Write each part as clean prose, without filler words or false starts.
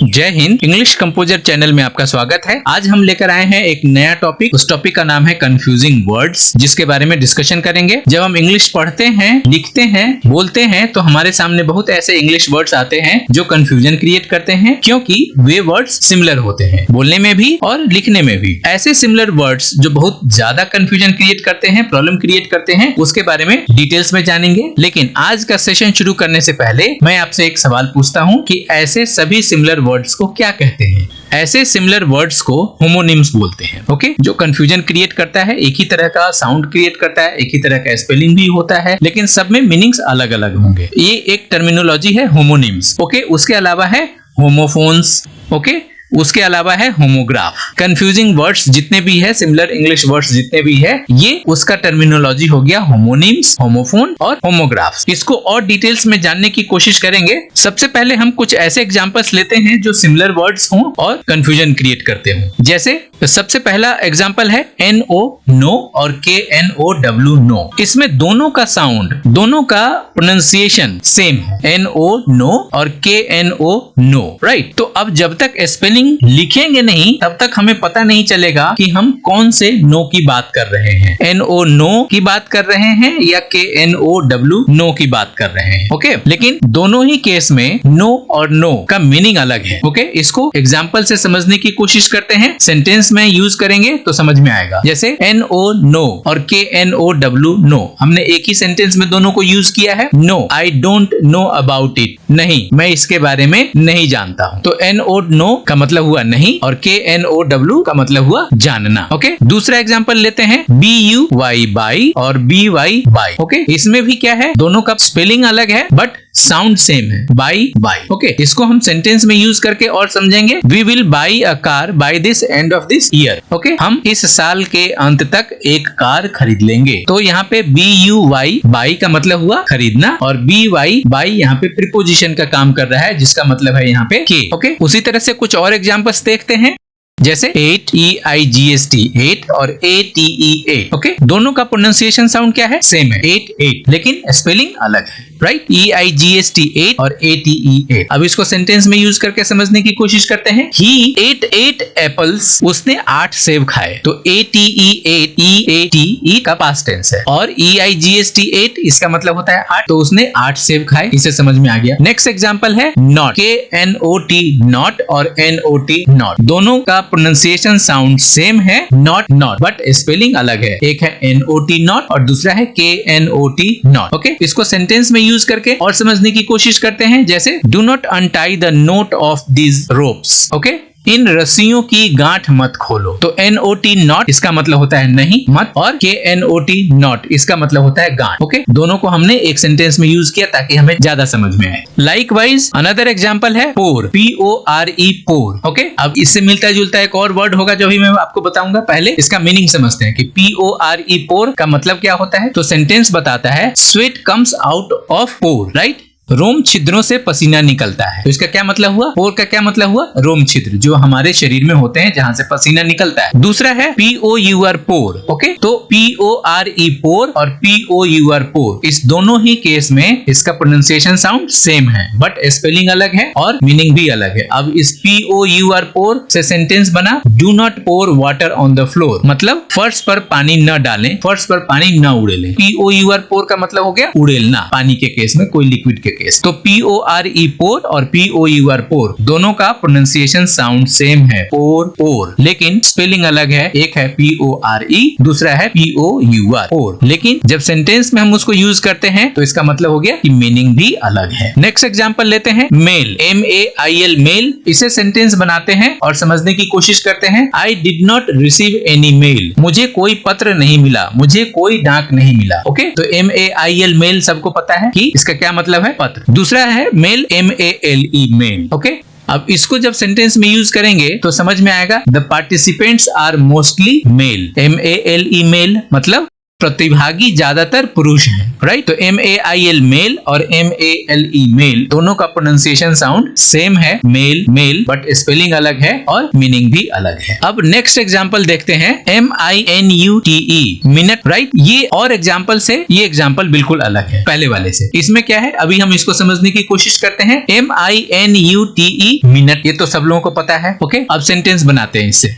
जय Hind. English composer channel में आपका स्वागत है। आज हम लेकर आए हैं एक नया टॉपिक। उस टॉपिक का नाम है कंफ्यूजिंग वर्ड्स, जिसके बारे में डिस्कशन करेंगे। जब हम इंग्लिश पढ़ते हैं, लिखते हैं, बोलते हैं तो हमारे सामने बहुत ऐसे इंग्लिश वर्ड्स आते हैं जो कंफ्यूजन क्रिएट करते हैं, क्योंकि वे वर्ड्स सिमिलर होते हैं, बोलने में भी और लिखने में भी। ऐसे सिमिलर वर्ड्स जो बहुत ज्यादा कंफ्यूजन क्रिएट करते हैं, प्रॉब्लम क्रिएट करते हैं, उसके बारे में डिटेल्स में जानेंगे। लेकिन आज का सेशन शुरू करने से पहले मैं आपसे एक सवाल पूछता हूँ कि ऐसे सभी सिमिलर वर्ड्स को क्या कहते हैं? ऐसे सिमिलर वर्ड्स को होमोनिम्स बोलते हैं। ओके, जो कंफ्यूजन क्रिएट करता है, एक ही तरह का साउंड क्रिएट करता है, एक ही तरह का स्पेलिंग भी होता है, लेकिन सब में मीनिंग्स अलग अलग होंगे। ये एक टर्मिनोलॉजी है होमोनिम्स। ओके, उसके अलावा है होमोफोन्स। ओके, उसके अलावा है होमोग्राफ। कंफ्यूजिंग वर्ड्स जितने भी है, सिमिलर इंग्लिश वर्ड्स जितने भी है, ये उसका टर्मिनोलॉजी हो गया होमोनिम्स, होमोफोन और होमोग्राफ। इसको और डिटेल्स में जानने की कोशिश करेंगे। सबसे पहले हम कुछ ऐसे एग्जांपल्स लेते हैं जो सिमिलर वर्ड्स हों और कंफ्यूजन क्रिएट करते हों। जैसे सबसे पहला एग्जांपल है NO नो और KNOW नो। इसमें दोनों का साउंड, दोनों का प्रोनाउंसिएशन सेम है, NO नो और KNO नो, राइट। तो अब जब तक स्पेलिंग लिखेंगे नहीं, तब तक हमें पता नहीं चलेगा कि हम कौन से नो की बात कर रहे हैं, NO नो की बात कर रहे हैं या KNOW नो की बात कर रहे हैं। ओके, लेकिन दोनों ही केस में नो और नो का मीनिंग अलग है। ओके, इसको एग्जांपल से समझने की कोशिश करते हैं। सेंटेंस में यूज करेंगे तो समझ में आएगा। जैसे NO नो और KNOW नो, हमने एक ही सेंटेंस में दोनों को यूज किया है। No, I don't know about it, नहीं, मैं इसके बारे में नहीं जानता हूं। तो NO नो का मतलब हुआ नहीं और KNOW का मतलब हुआ जानना। ओके, दूसरा एग्जांपल लेते हैं BUY बाई और BY बाई। ओके, इसमें भी क्या है, दोनों का स्पेलिंग अलग है बट साउंड सेम है, बाई बाई। ओके, इसको हम सेंटेंस में यूज करके और समझेंगे। We will buy a car by this end of this year. Okay, हम इस साल के अंत तक एक कार खरीद लेंगे। तो यहाँ पे BUY बाई का मतलब हुआ खरीदना और BY बाई यहाँ पे प्रीपोजिशन का काम कर रहा है, जिसका मतलब है यहाँ पे के। ओके, उसी तरह से कुछ और एग्जांपल्स देखते हैं। जैसे 8EIGST 8 और ATE 8। ओके, दोनों का प्रोनाउंसिएशन साउंड क्या है, सेम है, 8 लेकिन स्पेलिंग अलग है, राइट। EIGST 8 और ATE 8। अब इसको सेंटेंस में यूज करके समझने की कोशिश करते हैं। He ate 8 एप्पल्स, उसने 8 सेब खाए। तो ATE 8 EATE का पास्ट टेंस है और EIGST 8 इसका मतलब होता है 8, तो उसने 8 सेब खाए। इसे समझ में आ गया। नेक्स्ट एग्जांपल है नॉट, KNOT नॉट और NOT नॉट। दोनों का प्रोनाउंसिएशन साउंड सेम है, नॉट नॉट, बट स्पेलिंग अलग है। एक है NOT नॉट और दूसरा है KNOT नॉट। ओके, इसको सेंटेंस में यूज करके और समझने की कोशिश करते हैं। जैसे do not untie the knot of these ropes. Okay, इन रस्सियों की गांठ मत खोलो। तो NOT नॉट इसका मतलब होता है नहीं, मत, और KNOT नॉट इसका मतलब होता है गांठ। ओके, दोनों को हमने एक सेंटेंस में यूज किया ताकि हमें ज्यादा समझ में आए। लाइकवाइज अनदर एग्जांपल है पोर, PORE पोर। ओके, अब इससे मिलता जुलता एक और वर्ड होगा जो भी मैं आपको बताऊंगा। पहले इसका मीनिंग समझते हैं कि PORE पोर का मतलब क्या होता है। तो सेंटेंस बताता है sweat comes out of pore, right. रोम छिद्रों से पसीना निकलता है। तो इसका क्या मतलब हुआ, पोर का क्या मतलब हुआ, रोम छिद्र जो हमारे शरीर में होते हैं, जहां से पसीना निकलता है। दूसरा है POUR पोर। ओके, तो PORE पोर और POUR पोर, इस दोनों ही केस में इसका प्रोनाउंसिएशन साउंड सेम है बट स्पेलिंग अलग है और मीनिंग भी अलग है। अब इस POUR पोर से सेंटेंस बना do not pour water on the floor, मतलब फर्श पर पानी न डालें, फर्श पर पानी न उड़ेलें। POUR पोर का मतलब हो गया उड़ेलना, पानी के केस में, कोई लिक्विड के केस। तो PORE पोर और POUR पोर, दोनों का प्रोनाउंसिएशन साउंड सेम है, पोर पोर, लेकिन स्पेलिंग अलग है। एक है PORE, दूसरा है POUR पोर। लेकिन जब सेंटेंस में हम उसको यूज करते हैं तो इसका मतलब हो गया कि मीनिंग भी अलग है। नेक्स्ट एग्जांपल लेते हैं मेल, MAIL मेल। इसे सेंटेंस बनाते हैं और समझने की कोशिश करते हैं। I did not receive any mail, मुझे कोई पत्र नहीं मिला, मुझे कोई डाक नहीं मिला। ओके, तो MAIL मेल सबको पता है कि इसका क्या मतलब है, पत्र। दूसरा है मेल, MALE मेल। ओके, अब इसको जब सेंटेंस में यूज करेंगे तो समझ में आएगा the participants are mostly male. MALE male मतलब प्रतिभागी ज्यादातर पुरुष हैं, राइट। तो MAIL मेल और MALE मेल दोनों का प्रोनाउंसिएशन साउंड सेम है, मेल मेल, बट स्पेलिंग अलग है और मीनिंग भी अलग है। अब नेक्स्ट एग्जांपल देखते हैं, MINUTE मिनट, राइट। ये और एग्जांपल से ये एग्जांपल बिल्कुल अलग है पहले वाले से। इसमें क्या है, अभी हम इसको समझने की कोशिश करते हैं। MINUTE मिनट, ये तो सब लोगों को पता है, ओके। अब सेंटेंस बनाते हैं इससे।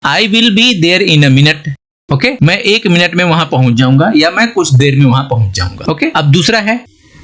I will be there in a minute, okay. मैं 1 मिनट में वहां पहुंच जाऊंगा या मैं कुछ देर में वहां पहुंच जाऊंगा, ओके। अब दूसरा है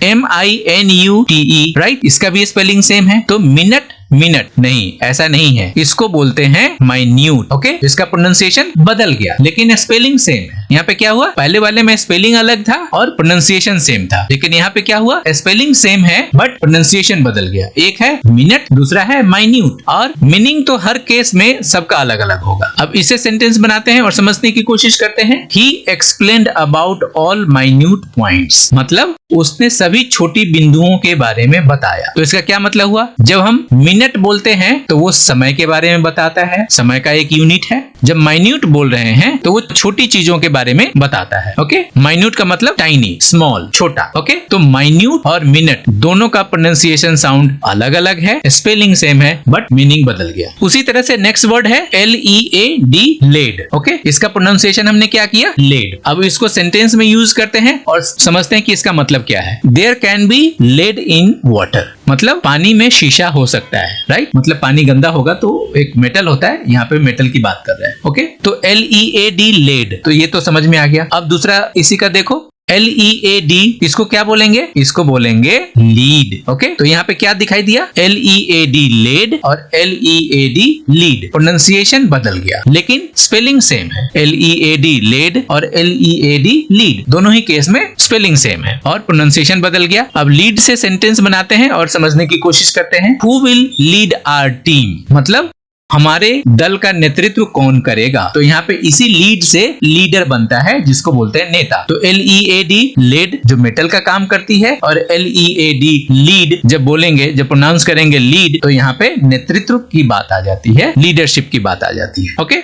MINUTE, राइट। इसका भी स्पेलिंग सेम है। तो मिनट मिनट नहीं, ऐसा नहीं है, इसको बोलते हैं माइन्यूट, ओके। इसका प्रोनाउंसिएशन बदल गया लेकिन स्पेलिंग सेम है। यहाँ पे क्या हुआ, पहले वाले में स्पेलिंग अलग था और प्रोनाउंसिएशन सेम था, लेकिन यहाँ पे क्या हुआ, स्पेलिंग सेम है बट प्रोनाउंसिएशन बदल गया। एक है मिनट, दूसरा है माइन्यूट, और मीनिंग तो हर केस में सबका अलग अलग होगा। अब इसे सेंटेंस बनाते हैं और समझने की कोशिश करते हैं। He explained about all minute points, मतलब उसने सभी छोटी बिंदुओं के बारे में बताया। तो इसका क्या मतलब हुआ, जब हम मिनट बोलते हैं तो वो समय के बारे में बताता है, समय का एक यूनिट है। जब माइन्यूट बोल रहे हैं तो वो छोटी चीजों के बारे में बताता है, ओके। माइन्यूट का मतलब टाइनी, स्मॉल, छोटा, ओके। तो माइन्यूट और मिनट दोनों का प्रोनाउंसिएशन साउंड अलग अलग है, स्पेलिंग सेम है बट मीनिंग बदल गया। उसी तरह से नेक्स्ट वर्ड है LEAD, लेड, ओके। इसका प्रोनाउंसिएशन हमने क्या किया, लेड। अब इसको सेंटेंस में यूज करते हैं और समझते हैं कि इसका मतलब क्या है। There can be lead in water, मतलब पानी में शीशा हो सकता है, राइट। मतलब पानी गंदा होगा तो एक मेटल होता है, यहाँ पे मेटल की बात कर रहे हैं, ओके। तो LEAD, लेड, तो ये तो समझ में आ गया। अब दूसरा इसी का देखो, LEAD, इसको क्या बोलेंगे, इसको बोलेंगे लीड, ओके। तो यहाँ पे क्या दिखाई दिया, LEAD लेड और LEAD लीड, प्रोनाउंसिएशन बदल गया लेकिन स्पेलिंग सेम है। LEAD लेड और LEAD लीड, दोनों ही केस में स्पेलिंग सेम है और प्रोनाउंसिएशन बदल गया। अब लीड से सेंटेंस बनाते हैं और समझने की कोशिश करते हैं। Who will lead our team, मतलब हमारे दल का नेतृत्व कौन करेगा। तो यहाँ पे इसी लीड से लीडर बनता है जिसको बोलते हैं नेता। तो LEAD लेड जो मेटल का काम करती है और LEAD लीड जब बोलेंगे, जब प्रोनाउंस करेंगे लीड, तो यहाँ पे नेतृत्व की बात आ जाती है, लीडरशिप की बात आ जाती है, ओके।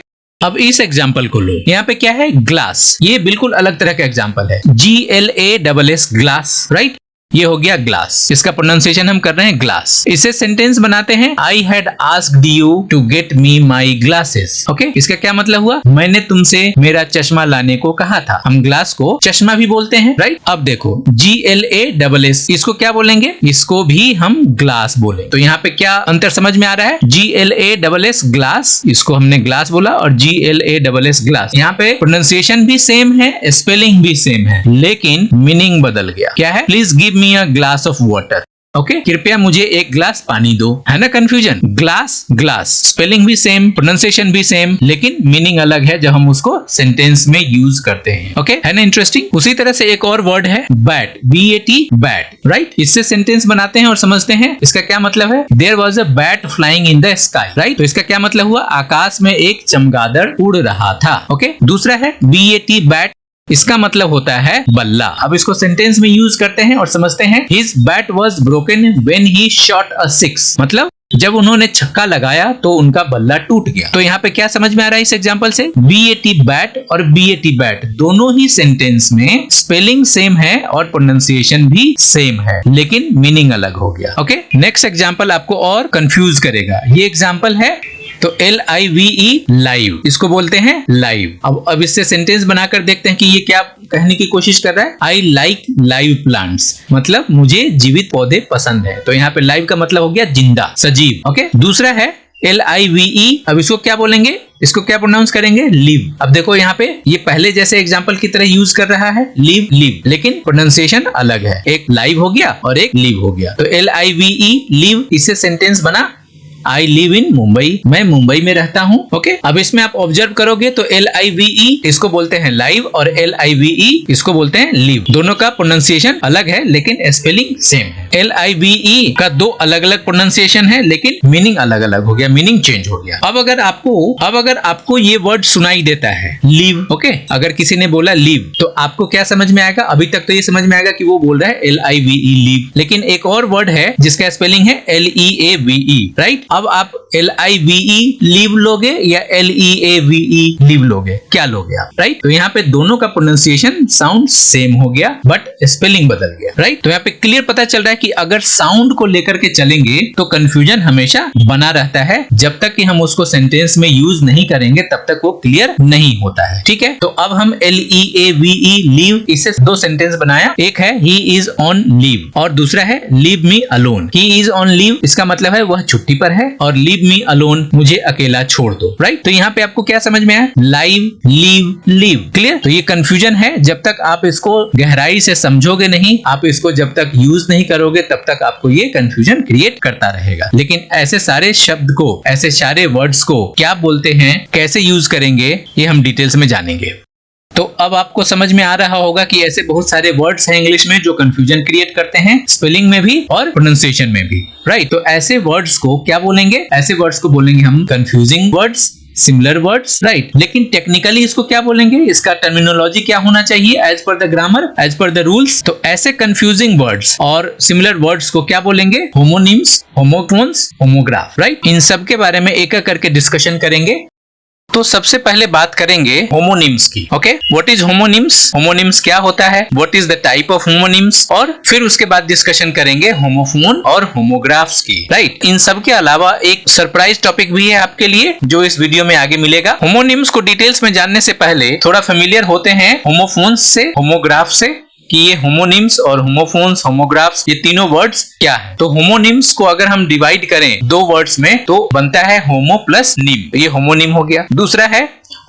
अब इस एग्जाम्पल को लो, यहाँ पे क्या है, ग्लास। ये बिल्कुल अलग तरह का एग्जाम्पल है, GLASS, ग्लास, राइट। ये हो गया ग्लास, इसका प्रोनाउंसिएशन हम कर रहे हैं ग्लास। इसे सेंटेंस बनाते हैं। I had asked you to get me my glasses, okay. इसका क्या मतलब हुआ, मैंने तुमसे मेरा चश्मा लाने को कहा था। हम ग्लास को चश्मा भी बोलते हैं, राइट। अब देखो GLASS, इसको क्या बोलेंगे, इसको भी हम ग्लास बोले। तो यहाँ पे क्या अंतर समझ में आ रहा है, GLASS ग्लास, इसको हमने ग्लास बोला, और GLASS ग्लास, यहाँ पे प्रोनाउंसिएशन भी सेम है, स्पेलिंग भी सेम है, लेकिन मीनिंग बदल गया। क्या है, please give me a glass of water, okay. कृपया मुझे एक ग्लास पानी दो। है ना कंफ्यूजन, ग्लास ग्लास, स्पेलिंग भी सेम, प्रोनाउंसिएशन भी सेम, लेकिन मीनिंग अलग है जब हम उसको सेंटेंस में यूज करते हैं, ओके। है ना इंटरेस्टिंग। उसी तरह से एक और वर्ड है बैट, BAT, बैट, राइट। इससे सेंटेंस बनाते हैं और समझते हैं इसका क्या मतलब है। There was a bat flying in the sky, right. तो इसका क्या मतलब हुआ, आकाश में एक चमगादड़ उड़ रहा था, ओके। दूसरा है BAT, बैट, इसका मतलब होता है बल्ला। अब इसको सेंटेंस में यूज करते हैं और समझते हैं। His bat was broken when he shot a six, मतलब जब उन्होंने छक्का लगाया तो उनका बल्ला टूट गया। तो यहाँ पे क्या समझ में आ रहा है इस एग्जांपल से, BAT बैट और BAT बैट दोनों ही सेंटेंस में स्पेलिंग सेम है और प्रोनाउंसिएशन भी सेम है, लेकिन मीनिंग अलग हो गया, ओके। नेक्स्ट एग्जांपल आपको और कंफ्यूज करेगा। ये एग्जांपल है तो LIVE, लाइव, इसको बोलते हैं लाइव। अब इससे सेंटेंस बनाकर देखते हैं कि ये क्या कहने की कोशिश कर रहा है। आई लाइक लाइव प्लांट्स, मतलब मुझे जीवित पौधे पसंद है। तो यहाँ पे लाइव का मतलब हो गया जिंदा, सजीव, ओके। दूसरा है LIVE, अब इसको क्या बोलेंगे, इसको क्या प्रोनाउंस करेंगे, लिव। अब देखो यहाँ पे ये पहले जैसे एग्जांपल की तरह यूज कर रहा है, लिव लिव, लेकिन प्रोनाउंसिएशन अलग है, एक लाइव हो गया और एक लिव हो गया। तो LIVE लिव, इससे सेंटेंस बना आई लिव इन मुंबई, मैं मुंबई में रहता हूँ, ओके। अब इसमें आप ऑब्जर्व करोगे तो LIVE इसको बोलते हैं लाइव और LIVE इसको बोलते हैं लिव। दोनों का प्रोनाउंसिएशन अलग है लेकिन स्पेलिंग सेम है। LIVE का दो अलग अलग प्रोनाउंसिएशन है लेकिन मीनिंग अलग अलग हो गया, मीनिंग चेंज हो गया। अब अगर आपको ये वर्ड सुनाई देता है लिव, ओके, अगर किसी ने बोला लिव तो आपको क्या समझ में आएगा, अभी तक तो ये समझ में आएगा कि वो बोल रहा है LIVE लिव, लेकिन एक और वर्ड है जिसका स्पेलिंग है LEAVE, राइट। अब आप LIVE लीव लोगे या LEAVE लीव लोगे, क्या लोगे आप, राइट। तो यहाँ पे दोनों का प्रोनाउंसिएशन साउंड सेम हो गया बट स्पेलिंग बदल गया, राइट। तो यहाँ पे क्लियर पता चल रहा है कि अगर साउंड को लेकर के चलेंगे तो कंफ्यूजन हमेशा बना रहता है, जब तक कि हम उसको सेंटेंस में यूज नहीं करेंगे तब तक वो क्लियर नहीं होता है, ठीक है। तो अब हम LEAVE लीव, इससे दो सेंटेंस बनाया, एक है ही इज ऑन लीव और दूसरा है leave me alone. He is on leave इसका मतलब है वह छुट्टी पर है और लीव मी अलोन मुझे अकेला छोड़ दो, राइट। तो यहाँ पे आपको क्या समझ में आया, लाइव, लीव, लीव, क्लियर। तो ये कंफ्यूजन है, जब तक आप इसको गहराई से समझोगे नहीं, आप इसको जब तक यूज नहीं करोगे तब तक आपको ये कंफ्यूजन क्रिएट करता रहेगा। लेकिन ऐसे सारे शब्द को, ऐसे सारे वर्ड्स को क्या बोलते हैं, कैसे यूज करेंगे, ये हम डिटेल्स में जानेंगे। तो अब आपको समझ में आ रहा होगा कि ऐसे बहुत सारे वर्ड्स हैं इंग्लिश में जो कंफ्यूजन क्रिएट करते हैं, स्पेलिंग में भी और प्रोनाउंसिएशन में भी, राइट। तो ऐसे वर्ड्स को क्या बोलेंगे, ऐसे वर्ड्स को बोलेंगे हम confusing words, similar words, right. लेकिन टेक्निकली इसको क्या बोलेंगे, इसका टर्मिनोलॉजी क्या होना चाहिए as per the grammar, as per the rules. तो ऐसे कंफ्यूजिंग वर्ड्स और सिमिलर वर्ड्स को क्या बोलेंगे, होमोनिम्स, होमोफोन्स, होमोग्राफ, राइट। इन सब के बारे में एक एक करके डिस्कशन करेंगे। तो सबसे पहले बात करेंगे होमोनिम्स की, okay. What is homonyms, homonyms क्या होता है, what is the type of homonyms, और फिर उसके बाद डिस्कशन करेंगे होमोफोन और होमोग्राफ्स की, राइट। इन सब के अलावा एक सरप्राइज टॉपिक भी है आपके लिए जो इस वीडियो में आगे मिलेगा। होमोनिम्स को डिटेल्स में जानने से पहले थोड़ा फेमिलियर होते हैं होमोफोन्स से, होमोग्राफ से, कि ये होमोनिम्स और होमोफोन्स, होमोग्राफ्स, ये तीनों वर्ड्स क्या है। तो होमोनिम्स को अगर हम डिवाइड करें दो वर्ड्स में तो बनता है होमो प्लस निम, ये होमोनिम हो गया। दूसरा है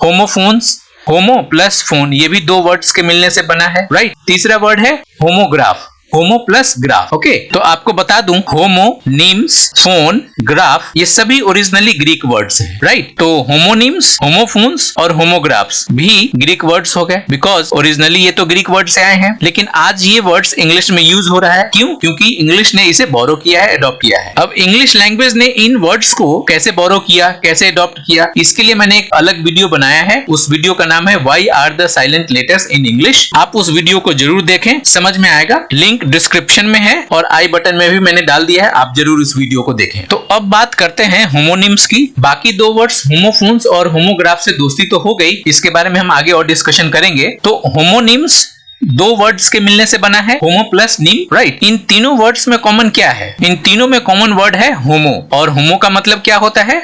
होमोफोन्स, होमो प्लस फोन, ये भी दो वर्ड्स के मिलने से बना है, राइट। तीसरा वर्ड है होमोग्राफ, होमो प्लस ग्राफ, ओके। तो आपको बता दूं, होमो, निम्स, फोन, ग्राफ, ये सभी ओरिजिनली ग्रीक वर्ड्स हैं, राइट। तो होमोनिम्स, होमोफोन्स और होमोग्राफ्स भी ग्रीक वर्ड्स हो गए, बिकॉज ओरिजिनली ये तो ग्रीक वर्ड से आए हैं। लेकिन आज ये वर्ड्स इंग्लिश में यूज हो रहा है, क्यों, क्योंकि इंग्लिश ने इसे बोरो किया है, अडॉप्ट किया है। अब इंग्लिश लैंग्वेज ने इन वर्ड्स को कैसे बोरो किया, कैसे अडॉप्ट किया, इसके लिए मैंने एक अलग वीडियो बनाया है। उस वीडियो का नाम है why are the silent letters in English. आप उस वीडियो को जरूर देखें, समझ में आएगा। लिंक डिस्क्रिप्शन में है और आई बटन में भी मैंने डाल दिया है, आप जरूर इस वीडियो को देखें। तो अब बात करते हैं होमोनिम्स की। बाकी दो वर्ड्स होमोफोन्स और होमोग्राफ से दोस्ती तो हो गई, इसके बारे में हम आगे और डिस्कशन करेंगे। तो होमोनिम्स दो वर्ड्स के मिलने से बना है, होमो प्लस निम, राइट। इन तीनों वर्ड्स में कॉमन क्या है, इन तीनों में कॉमन वर्ड है होमो, और होमो का मतलब क्या होता है,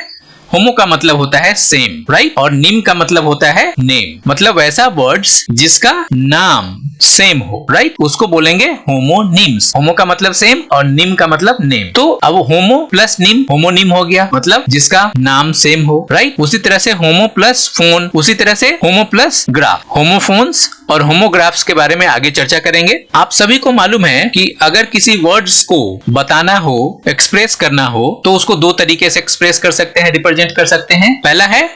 होमो का मतलब होता है सेम, राइट। और निम का मतलब होता है नेम, मतलब वैसा वर्ड्स जिसका नाम सेम हो, राइट, उसको बोलेंगे होमोनिम्स। होमो का मतलब सेम और निम का मतलब नेम। तो अब होमो प्लस निम होमोनिम हो गया, मतलब जिसका नाम सेम हो, राइट। उसी तरह से होमो प्लस फोन, उसी तरह से होमो प्लस ग्राफ। होमोफोन्स और होमोग्राफ्स के बारे में आगे चर्चा करेंगे। आप सभी को मालूम है कि अगर किसी वर्ड्स को बताना हो, एक्सप्रेस करना हो, तो उसको दो तरीके से एक्सप्रेस कर सकते हैं, रिप्रेजेंट कर सकते हैं। पहला है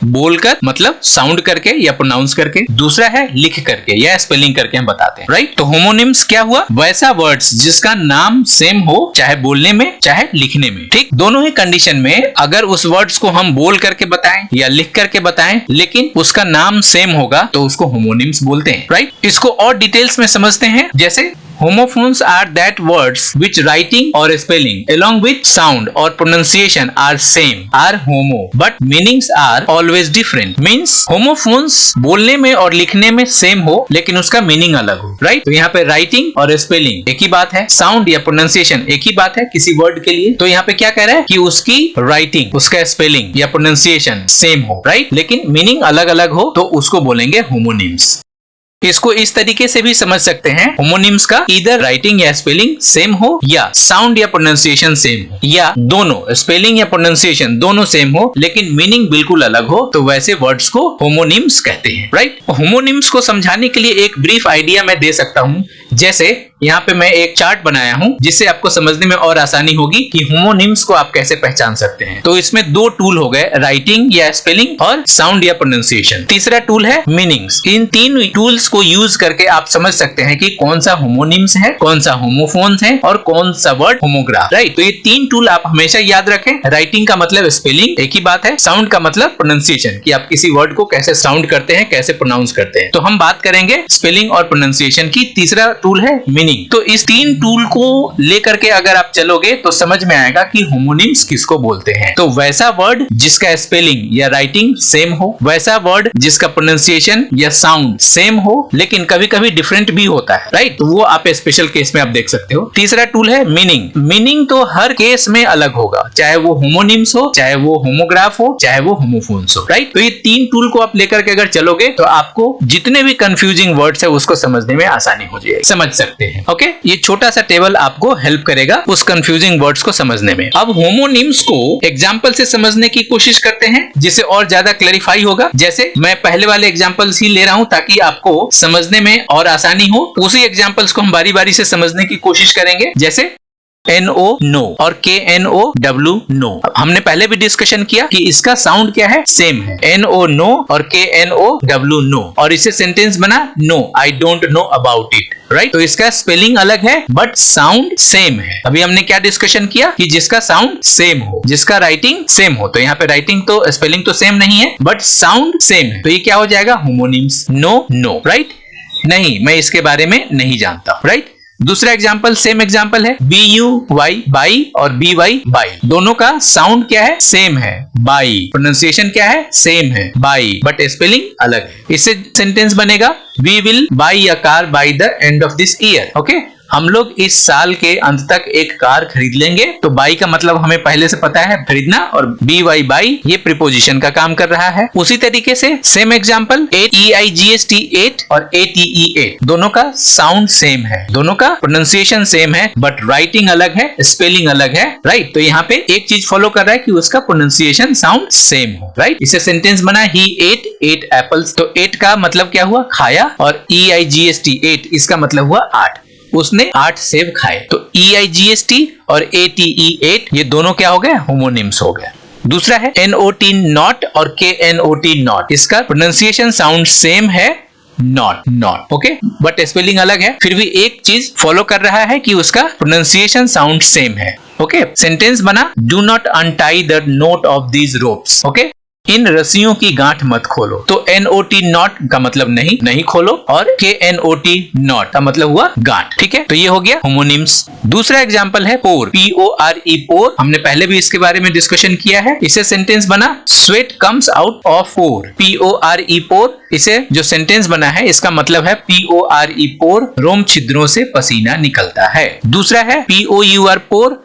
बोलकर, मतलब साउंड करके या प्रोनाउंस करके। दूसरा है लिख करके या स्पेलिंग करके हम बताते हैं, राइट। तो होमोनिम्स क्या हुआ, वैसा वर्ड्स जिसका नाम सेम हो, चाहे बोलने में चाहे लिखने में, ठीक। दोनों ही कंडीशन में अगर उस वर्ड्स को हम बोल करके बताएं या लिख करके बताएं लेकिन उसका नाम सेम होगा तो उसको होमोनिम्स बोलते हैं, राइट। इसको और डिटेल्स में समझते हैं। जैसे homophones are that words which writing or spelling along with sound or pronunciation are same are homo but meanings are always different। means homophones बोलने में और लिखने में सेम हो लेकिन उसका मीनिंग अलग हो, राइट। तो यहाँ पे राइटिंग और स्पेलिंग एक ही बात है, साउंड या प्रोनाउंसिएशन एक ही बात है किसी वर्ड के लिए। तो यहाँ पे क्या कह रहा है कि उसकी राइटिंग, उसका स्पेलिंग या प्रोनाउंसिएशन सेम हो, राइट, लेकिन मीनिंग अलग अलग हो तो उसको बोलेंगे होमोनिम्स। इसको इस तरीके से भी समझ सकते हैं, होमोनिम्स का इधर राइटिंग या स्पेलिंग सेम हो या साउंड या प्रोनाउंसिएशन सेम हो, या दोनों स्पेलिंग या प्रोनाउंसिएशन दोनों सेम हो लेकिन मीनिंग बिल्कुल अलग हो, तो वैसे वर्ड्स को होमोनिम्स कहते हैं, राइट। होमोनिम्स को समझाने के लिए एक ब्रीफ आइडिया मैं दे सकता हूं। जैसे यहाँ पे मैं एक चार्ट बनाया हूं जिससे आपको समझने में और आसानी होगी कि होमोनिम्स को आप कैसे पहचान सकते हैं। तो इसमें दो टूल हो गए, राइटिंग या स्पेलिंग और साउंड या प्रोनाउंसिएशन। तीसरा टूल है मीनिंग्स। इन तीन टूल्स को यूज करके आप समझ सकते हैं कि कौन सा होमोनिम्स है, कौन सा होमोफोन्स है और कौन सा वर्ड होमोग्राफ, राइट। तो ये तीन टूल आप हमेशा याद रखें। राइटिंग का मतलब स्पेलिंग एक ही बात है, साउंड का मतलब प्रोनाउंसिएशन कि आप किसी वर्ड को कैसे साउंड करते हैं, कैसे प्रोनाउंस करते हैं। तो हम बात करेंगे स्पेलिंग और प्रोनाउंसिएशन की। तीसरा टूल है मीनिंग। तो इस 3 टूल को लेकर के अगर आप चलोगे तो समझ में आएगा कि होमोनिम्स किसको बोलते हैं। तो वैसा वर्ड जिसका स्पेलिंग या राइटिंग सेम हो, वैसा वर्ड जिसका प्रोनाउंसिएशन या साउंड सेम हो, लेकिन कभी कभी डिफरेंट भी होता है, राइट। तो वो आप स्पेशल केस में आप देख सकते हो। तीसरा टूल है मीनिंग। मीनिंग तो हर केस में अलग होगा, चाहे वो होमोनिम्स हो, चाहे वो होमोग्राफ हो, चाहे वो होमोफोन्स हो, राइट। तो ये 3 टूल को आप लेकर के अगर चलोगे तो आपको जितने भी कंफ्यूजिंग वर्ड्स है उसको समझने में आसानी हो जाएगी, समझ सकते हैं। ओके, ये छोटा सा टेबल आपको हेल्प करेगा उस कंफ्यूजिंग वर्ड्स को समझने में। अब होमोनिम्स को एग्जांपल से समझने की कोशिश करते हैं जिससे और ज्यादा क्लैरिफाई होगा। जैसे मैं पहले वाले एग्जांपल्स ही ले रहा हूं ताकि आपको समझने में और आसानी हो। उसी एग्जांपल्स को हम बारी बारी से समझने की कोशिश करेंगे। जैसे NO नो और KNOW नो। हमने पहले भी डिस्कशन किया कि इसका साउंड क्या है, सेम है। NO नो और KNOW नो, और इससे सेंटेंस बना no I don't know about it, right. तो इसका स्पेलिंग अलग है बट साउंड सेम है। अभी हमने क्या डिस्कशन किया कि जिसका साउंड सेम हो, जिसका राइटिंग सेम हो। तो यहाँ पे राइटिंग तो स्पेलिंग तो सेम नहीं है बट साउंड सेम है, तो ये क्या हो जाएगा, होमोनिम्स। No no, right. नहीं, मैं इसके बारे में नहीं जानता, राइट। दूसरा एग्जाम्पल, सेम एग्जाम्पल है BUY बाई और BY बाई। दोनों का साउंड क्या है, सेम है, बाई। प्रोनाउंसिएशन क्या है, सेम है, बाई, बट स्पेलिंग अलग है। इससे सेंटेंस बनेगा we will buy a car by the end of this year. Okay, हम लोग इस साल के अंत तक एक कार खरीद लेंगे। तो बाई का मतलब हमें पहले से पता है, खरीदना, और BY बाई ये प्रीपोजिशन का काम कर रहा है। उसी तरीके से सेम एग्जांपल, EIGST 8 और ATE 8, दोनों का साउंड सेम है, दोनों का प्रोनाउंसिएशन सेम है बट राइटिंग अलग है, स्पेलिंग अलग है, राइट। तो यहाँ पे एक चीज फॉलो कर रहा है कि उसका प्रोनाउंसिएशन साउंड सेम हो, राइट। इससे सेंटेंस बना ही ate 8 एप्पल्स। तो 8 का मतलब क्या हुआ, खाया, और EIGST 8 इसका मतलब हुआ 8, उसने 8 सेब खाए। तो EIGST और ATE 8 ये दोनों क्या हो गए, होमोनिम्स हो गए। दूसरा है NOT नॉट और KNOT नॉट, इसका प्रोनाउंसिएशन साउंड सेम है, not not, okay, but spelling अलग है। फिर भी एक चीज फॉलो कर रहा है कि उसका प्रोनाउंसिएशन साउंड सेम है। ओके, सेंटेंस बना do not untie the knot of these ropes. Okay, इन रस्सियों की गांठ मत खोलो। तो NOT नॉट का मतलब नहीं खोलो, और KNOT नॉट का मतलब हुआ गांठ, ठीक है। तो ये हो गया होमोनिम्स। दूसरा एग्जांपल है पोर, PORE पोर। हमने पहले भी इसके बारे में डिस्कशन किया है। इसे सेंटेंस बना sweat comes out of pour, PORE पोर। इसे जो सेंटेंस बना है इसका मतलब है PORE पोर, रोम छिद्रों से पसीना निकलता है। दूसरा है POUR पोर।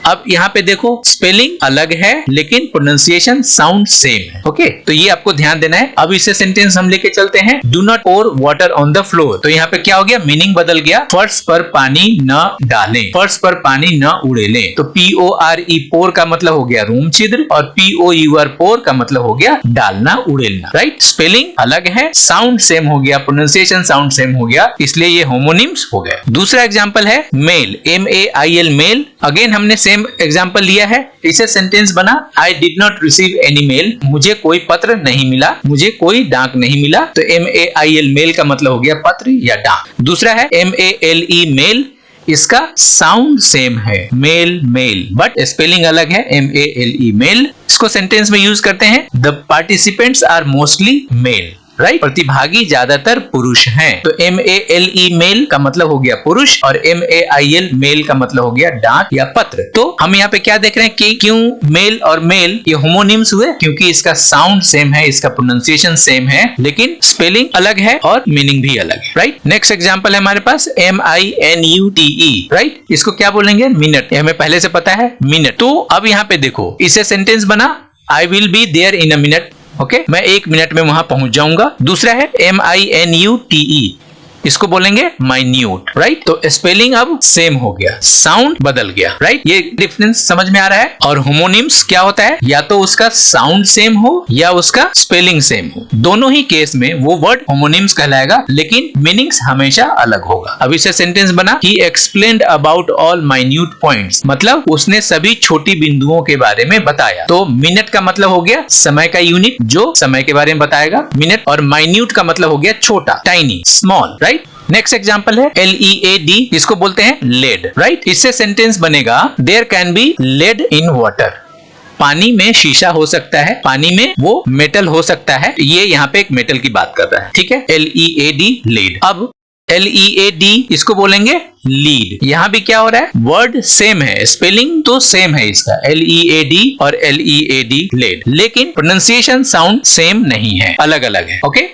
अब यहाँ पे देखो स्पेलिंग अलग है लेकिन प्रोनाउंसिएशन साउंड सेम है। ओके, तो ये आपको ध्यान देना है। अब इसे सेंटेंस हम लेके चलते हैं, do not pour water on the floor. तो यहाँ पे क्या हो गया, मीनिंग बदल गया, फर्श पर पानी न डालें, फर्श पर पानी न उड़ेलें। तो PORE पोर का मतलब हो गया रोम छिद्र, और POUR पोर का मतलब हो गया डालना, उड़ेलना, राइट। स्पेलिंग अलग है, साउंड सेम हो गया, प्रोनाउंसिएशन साउंड सेम हो गया, इसलिए ये होमोनिम्स हो गए। दूसरा एग्जाम्पल है मेल, MAIL मेल। अगेन हमने सेम एग्जांपल लिया है। इसे सेंटेंस बना I did not receive any mail, मुझे कोई पत्र नहीं मिला, मुझे कोई डाक नहीं मिला। तो MAIL मेल का मतलब हो गया पत्र या डाक। दूसरा है MALE मेल, इसका साउंड सेम है, मेल मेल, बट स्पेलिंग अलग है, MALE मेल। इसको सेंटेंस में यूज करते हैं, the participants are mostly male, right. प्रतिभागी ज्यादातर पुरुष हैं। तो MALE मेल का मतलब हो गया पुरुष, और MAIL मेल का मतलब हो गया डाक या पत्र। तो हम यहाँ पे क्या देख रहे हैं कि क्यों मेल और मेल ये होमोनिम्स हुए, क्योंकि इसका साउंड सेम है, इसका प्रोनाउंसिएशन सेम है, लेकिन स्पेलिंग अलग है और मीनिंग भी अलग है, राइट। नेक्स्ट एग्जांपल है हमारे पास MINUTE, राइट। इसको क्या बोलेंगे, मिनट, हमें पहले से पता है, मिनट। तो अब यहाँ पे देखो, इसे सेंटेंस बना I will be there in a minute. Okay, मैं 1 मिनट में वहां पहुंच जाऊंगा। दूसरा है MINUTE, इसको बोलेंगे माइन्यूट, राइट। तो स्पेलिंग अब सेम हो गया, साउंड बदल गया, राइट। ये डिफरेंस समझ में आ रहा है। और होमोनिम्स क्या होता है, या तो उसका साउंड सेम हो या उसका स्पेलिंग सेम हो, दोनों ही केस में वो वर्ड होमोनिम्स कहलाएगा, लेकिन मीनिंग्स हमेशा अलग होगा। अब इसे सेंटेंस बना ही explained about all minute points, मतलब उसने सभी छोटी बिंदुओं के बारे में बताया। तो मिनट का मतलब हो गया समय का यूनिट, जो समय के बारे में बताएगा, मिनट, और माइन्यूट का मतलब हो गया छोटा, tiny, small, right. Next example है LEAD, इसको बोलते हैं लेड, राइट। इससे सेंटेंस बनेगा there can be lead in water, पानी में शीशा हो सकता है, पानी में वो मेटल हो सकता है। ये यहाँ पे एक मेटल की बात कर रहा है, ठीक है, LEAD लेड। अब LEAD, इसको बोलेंगे लीड। यहाँ भी क्या हो रहा है, वर्ड सेम है, स्पेलिंग तो सेम है इसका, LEAD और LEAD लेड, लेकिन प्रोनाउंसिएशन साउंड सेम नहीं है, अलग अलग है। ओके,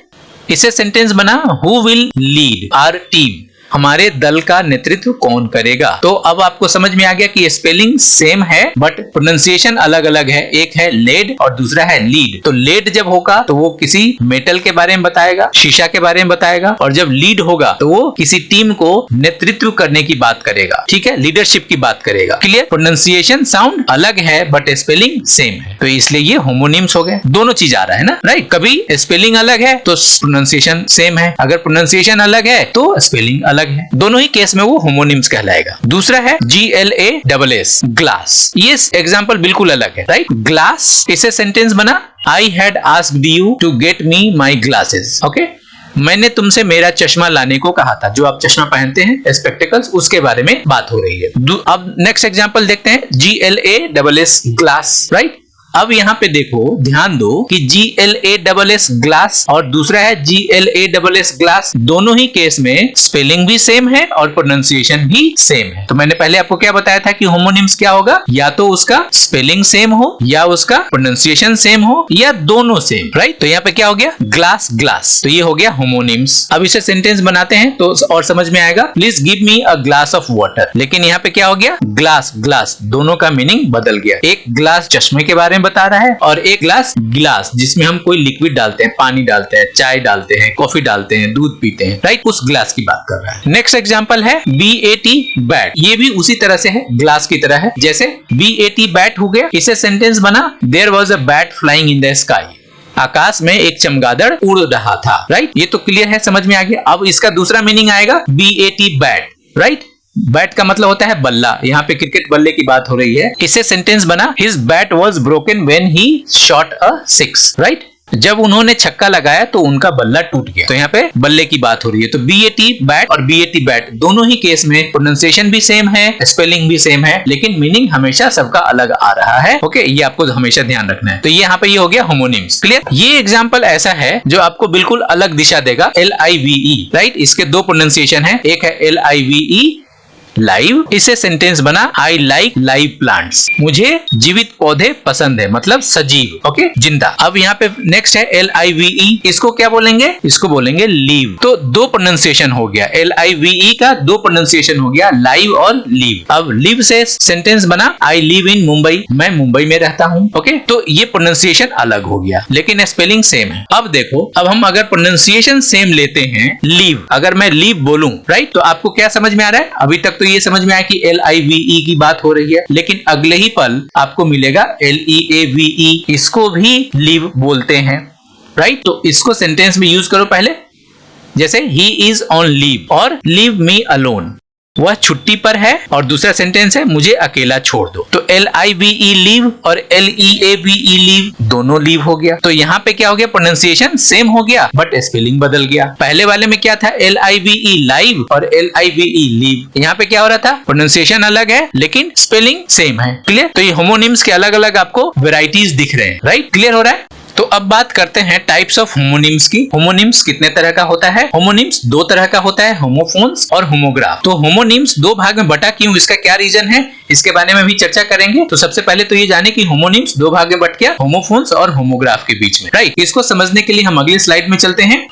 इसे सेंटेंस बना, who will lead our team, हमारे दल का नेतृत्व कौन करेगा। तो अब आपको समझ में आ गया कि स्पेलिंग सेम है बट प्रोनाउंसिएशन अलग अलग है, एक है लेड और दूसरा है लीड। तो लेड जब होगा तो वो किसी मेटल के बारे में बताएगा, शीशा के बारे में बताएगा, और जब लीड होगा तो वो किसी टीम को नेतृत्व करने की बात करेगा, ठीक है, लीडरशिप की बात करेगा। क्लियर, प्रोनाउंसिएशन साउंड अलग है बट स्पेलिंग सेम है, तो इसलिए ये होमोनिम्स हो गए। दोनों चीज आ रहा है ना, राइट। कभी स्पेलिंग अलग है तो प्रोनाउंसिएशन सेम है, अगर प्रोनाउंसिएशन अलग है तो स्पेलिंग अलग है, दोनों ही केस में वो होमोनिम्स कहलाएगा। दूसरा है GLASS, ग्लास। ये एग्जांपल बिल्कुल अलग है, राइट। ग्लास, इसे सेंटेंस बना, I had asked you to get me my glasses. Okay, मैंने तुमसे मेरा चश्मा लाने को कहा था, जो आप चश्मा पहनते हैं, स्पेक्टिकल्स, उसके बारे में बात हो रही है। अब नेक्स्ट एग्जांपल देखते हैं, GLASS, ग्लास, राइट। अब यहाँ पे देखो, ध्यान दो कि GLASS ग्लास और दूसरा है GLASS ग्लास, दोनों ही केस में स्पेलिंग भी सेम है और प्रोनाउंसिएशन भी सेम है। तो मैंने पहले आपको क्या बताया था कि होमोनिम्स क्या होगा, या तो उसका स्पेलिंग सेम हो, या उसका प्रोनाउंसिएशन सेम हो, या दोनों सेम, राइट। तो यहाँ पे क्या हो गया, ग्लास ग्लास, तो ये हो गया होमोनिम्स। अब इसे सेंटेंस बनाते हैं तो और समझ में आएगा, please give me a glass of water. लेकिन यहाँ पे क्या हो गया, ग्लास ग्लास, दोनों का मीनिंग बदल गया। एक ग्लास चश्मे के बारे में बता रहा है और एक ग्लास गिलास जिसमें हम कोई लिक्विड डालते हैं, पानी डालते हैं, चाय डालते हैं, कॉफी डालते हैं, दूध पीते हैं, राइट, उस ग्लास की बात कर रहा है। नेक्स्ट एग्जांपल है BAT, बैट। ये भी उसी तरह से है, ग्लास की तरह है, जैसे BAT बैट हो गया। इसे सेंटेंस बना, there was a bat flying in the sky, आकाश में एक चमगादड़ उड़ रहा था, राइट। ये तो क्लियर है, समझ में आ गया। अब इसका दूसरा मीनिंग आएगा BAT बैट, राइट। बैट का मतलब होता है बल्ला, यहाँ पे क्रिकेट बल्ले की बात हो रही है। इससे सेंटेंस बना, his bat was broken when he shot a six, right. जब उन्होंने छक्का लगाया तो उनका बल्ला टूट गया, तो यहाँ पे बल्ले की बात हो रही है। तो BAT बैट और BAT बैट, दोनों ही केस में प्रोनाउंसिएशन भी सेम है, स्पेलिंग भी सेम है, लेकिन मीनिंग हमेशा सबका अलग आ रहा है। ओके, ये आपको हमेशा ध्यान रखना है। तो ये यहाँ पे ये हो गया होमोनिम्स। क्लियर। ये एग्जांपल ऐसा है जो आपको बिल्कुल अलग दिशा देगा, LIVE, राइट। इसके दो प्रोनाउंसिएशन है, एक है LIVE लाइव, इसे सेंटेंस बना, आई लाइक लाइव प्लांट्स, मुझे जीवित पौधे पसंद है, मतलब सजीव, ओके, जिंदा। अब यहाँ पे नेक्स्ट है LIVE, इसको क्या बोलेंगे, इसको बोलेंगे लीव। तो दो प्रोनाउंसिएशन हो गया, LIVE का दो प्रोनाउंसिएशन हो गया, लाइव और लीव। अब लीव से सेंटेंस बना, आई लिव इन मुंबई, मैं मुंबई में रहता हूँ, ओके। तो ये प्रोनाउंसिएशन अलग हो गया, लेकिन स्पेलिंग सेम है। अब देखो, अब हम अगर प्रोनाउंसिएशन सेम लेते हैं, लीव, अगर मैं लीव बोलूं, राइट, तो आपको क्या समझ में आ रहा है, अभी तक तो ये समझ में आया कि LIVE की बात हो रही है, लेकिन अगले ही पल आपको मिलेगा LEAVE, इसको भी लीव बोलते हैं, राइट। तो इसको सेंटेंस में यूज करो पहले, जैसे ही इज ऑन लीव और लीव मी अलोन, वह छुट्टी पर है, और दूसरा सेंटेंस है मुझे अकेला छोड़ दो। तो LIVE लीव और LEAVE लीव, दोनों लीव हो गया। तो यहाँ पे क्या हो गया, प्रोनाउंसिएशन सेम हो गया बट स्पेलिंग बदल गया। पहले वाले में क्या था, LIVE लाइव और LIVE लीव, यहाँ पे क्या हो रहा था, प्रोनाउंसिएशन अलग है लेकिन स्पेलिंग सेम है। क्लियर। तो ये होमोनिम्स के अलग अलग आपको वेराइटीज दिख रहे हैं, राइट। क्लियर हो रहा है। तो अब बात करते हैं टाइप्स ऑफ होमोनिम्स की। होमोनिम्स कितने तरह का होता है, होमोनिम्स दो तरह का होता है, होमोफोन्स और होमोग्राफ। तो होमोनिम्स दो भाग में बटा क्यों, इसका क्या रीजन है, इसके बारे में भी चर्चा करेंगे। तो सबसे पहले तो ये जाने कि होमोनिम्स दो भाग में बट गया, होमोफोन्स और होमोग्राफ के बीच में, राइट। इसको समझने के लिए हम अगली स्लाइड में चलते हैं।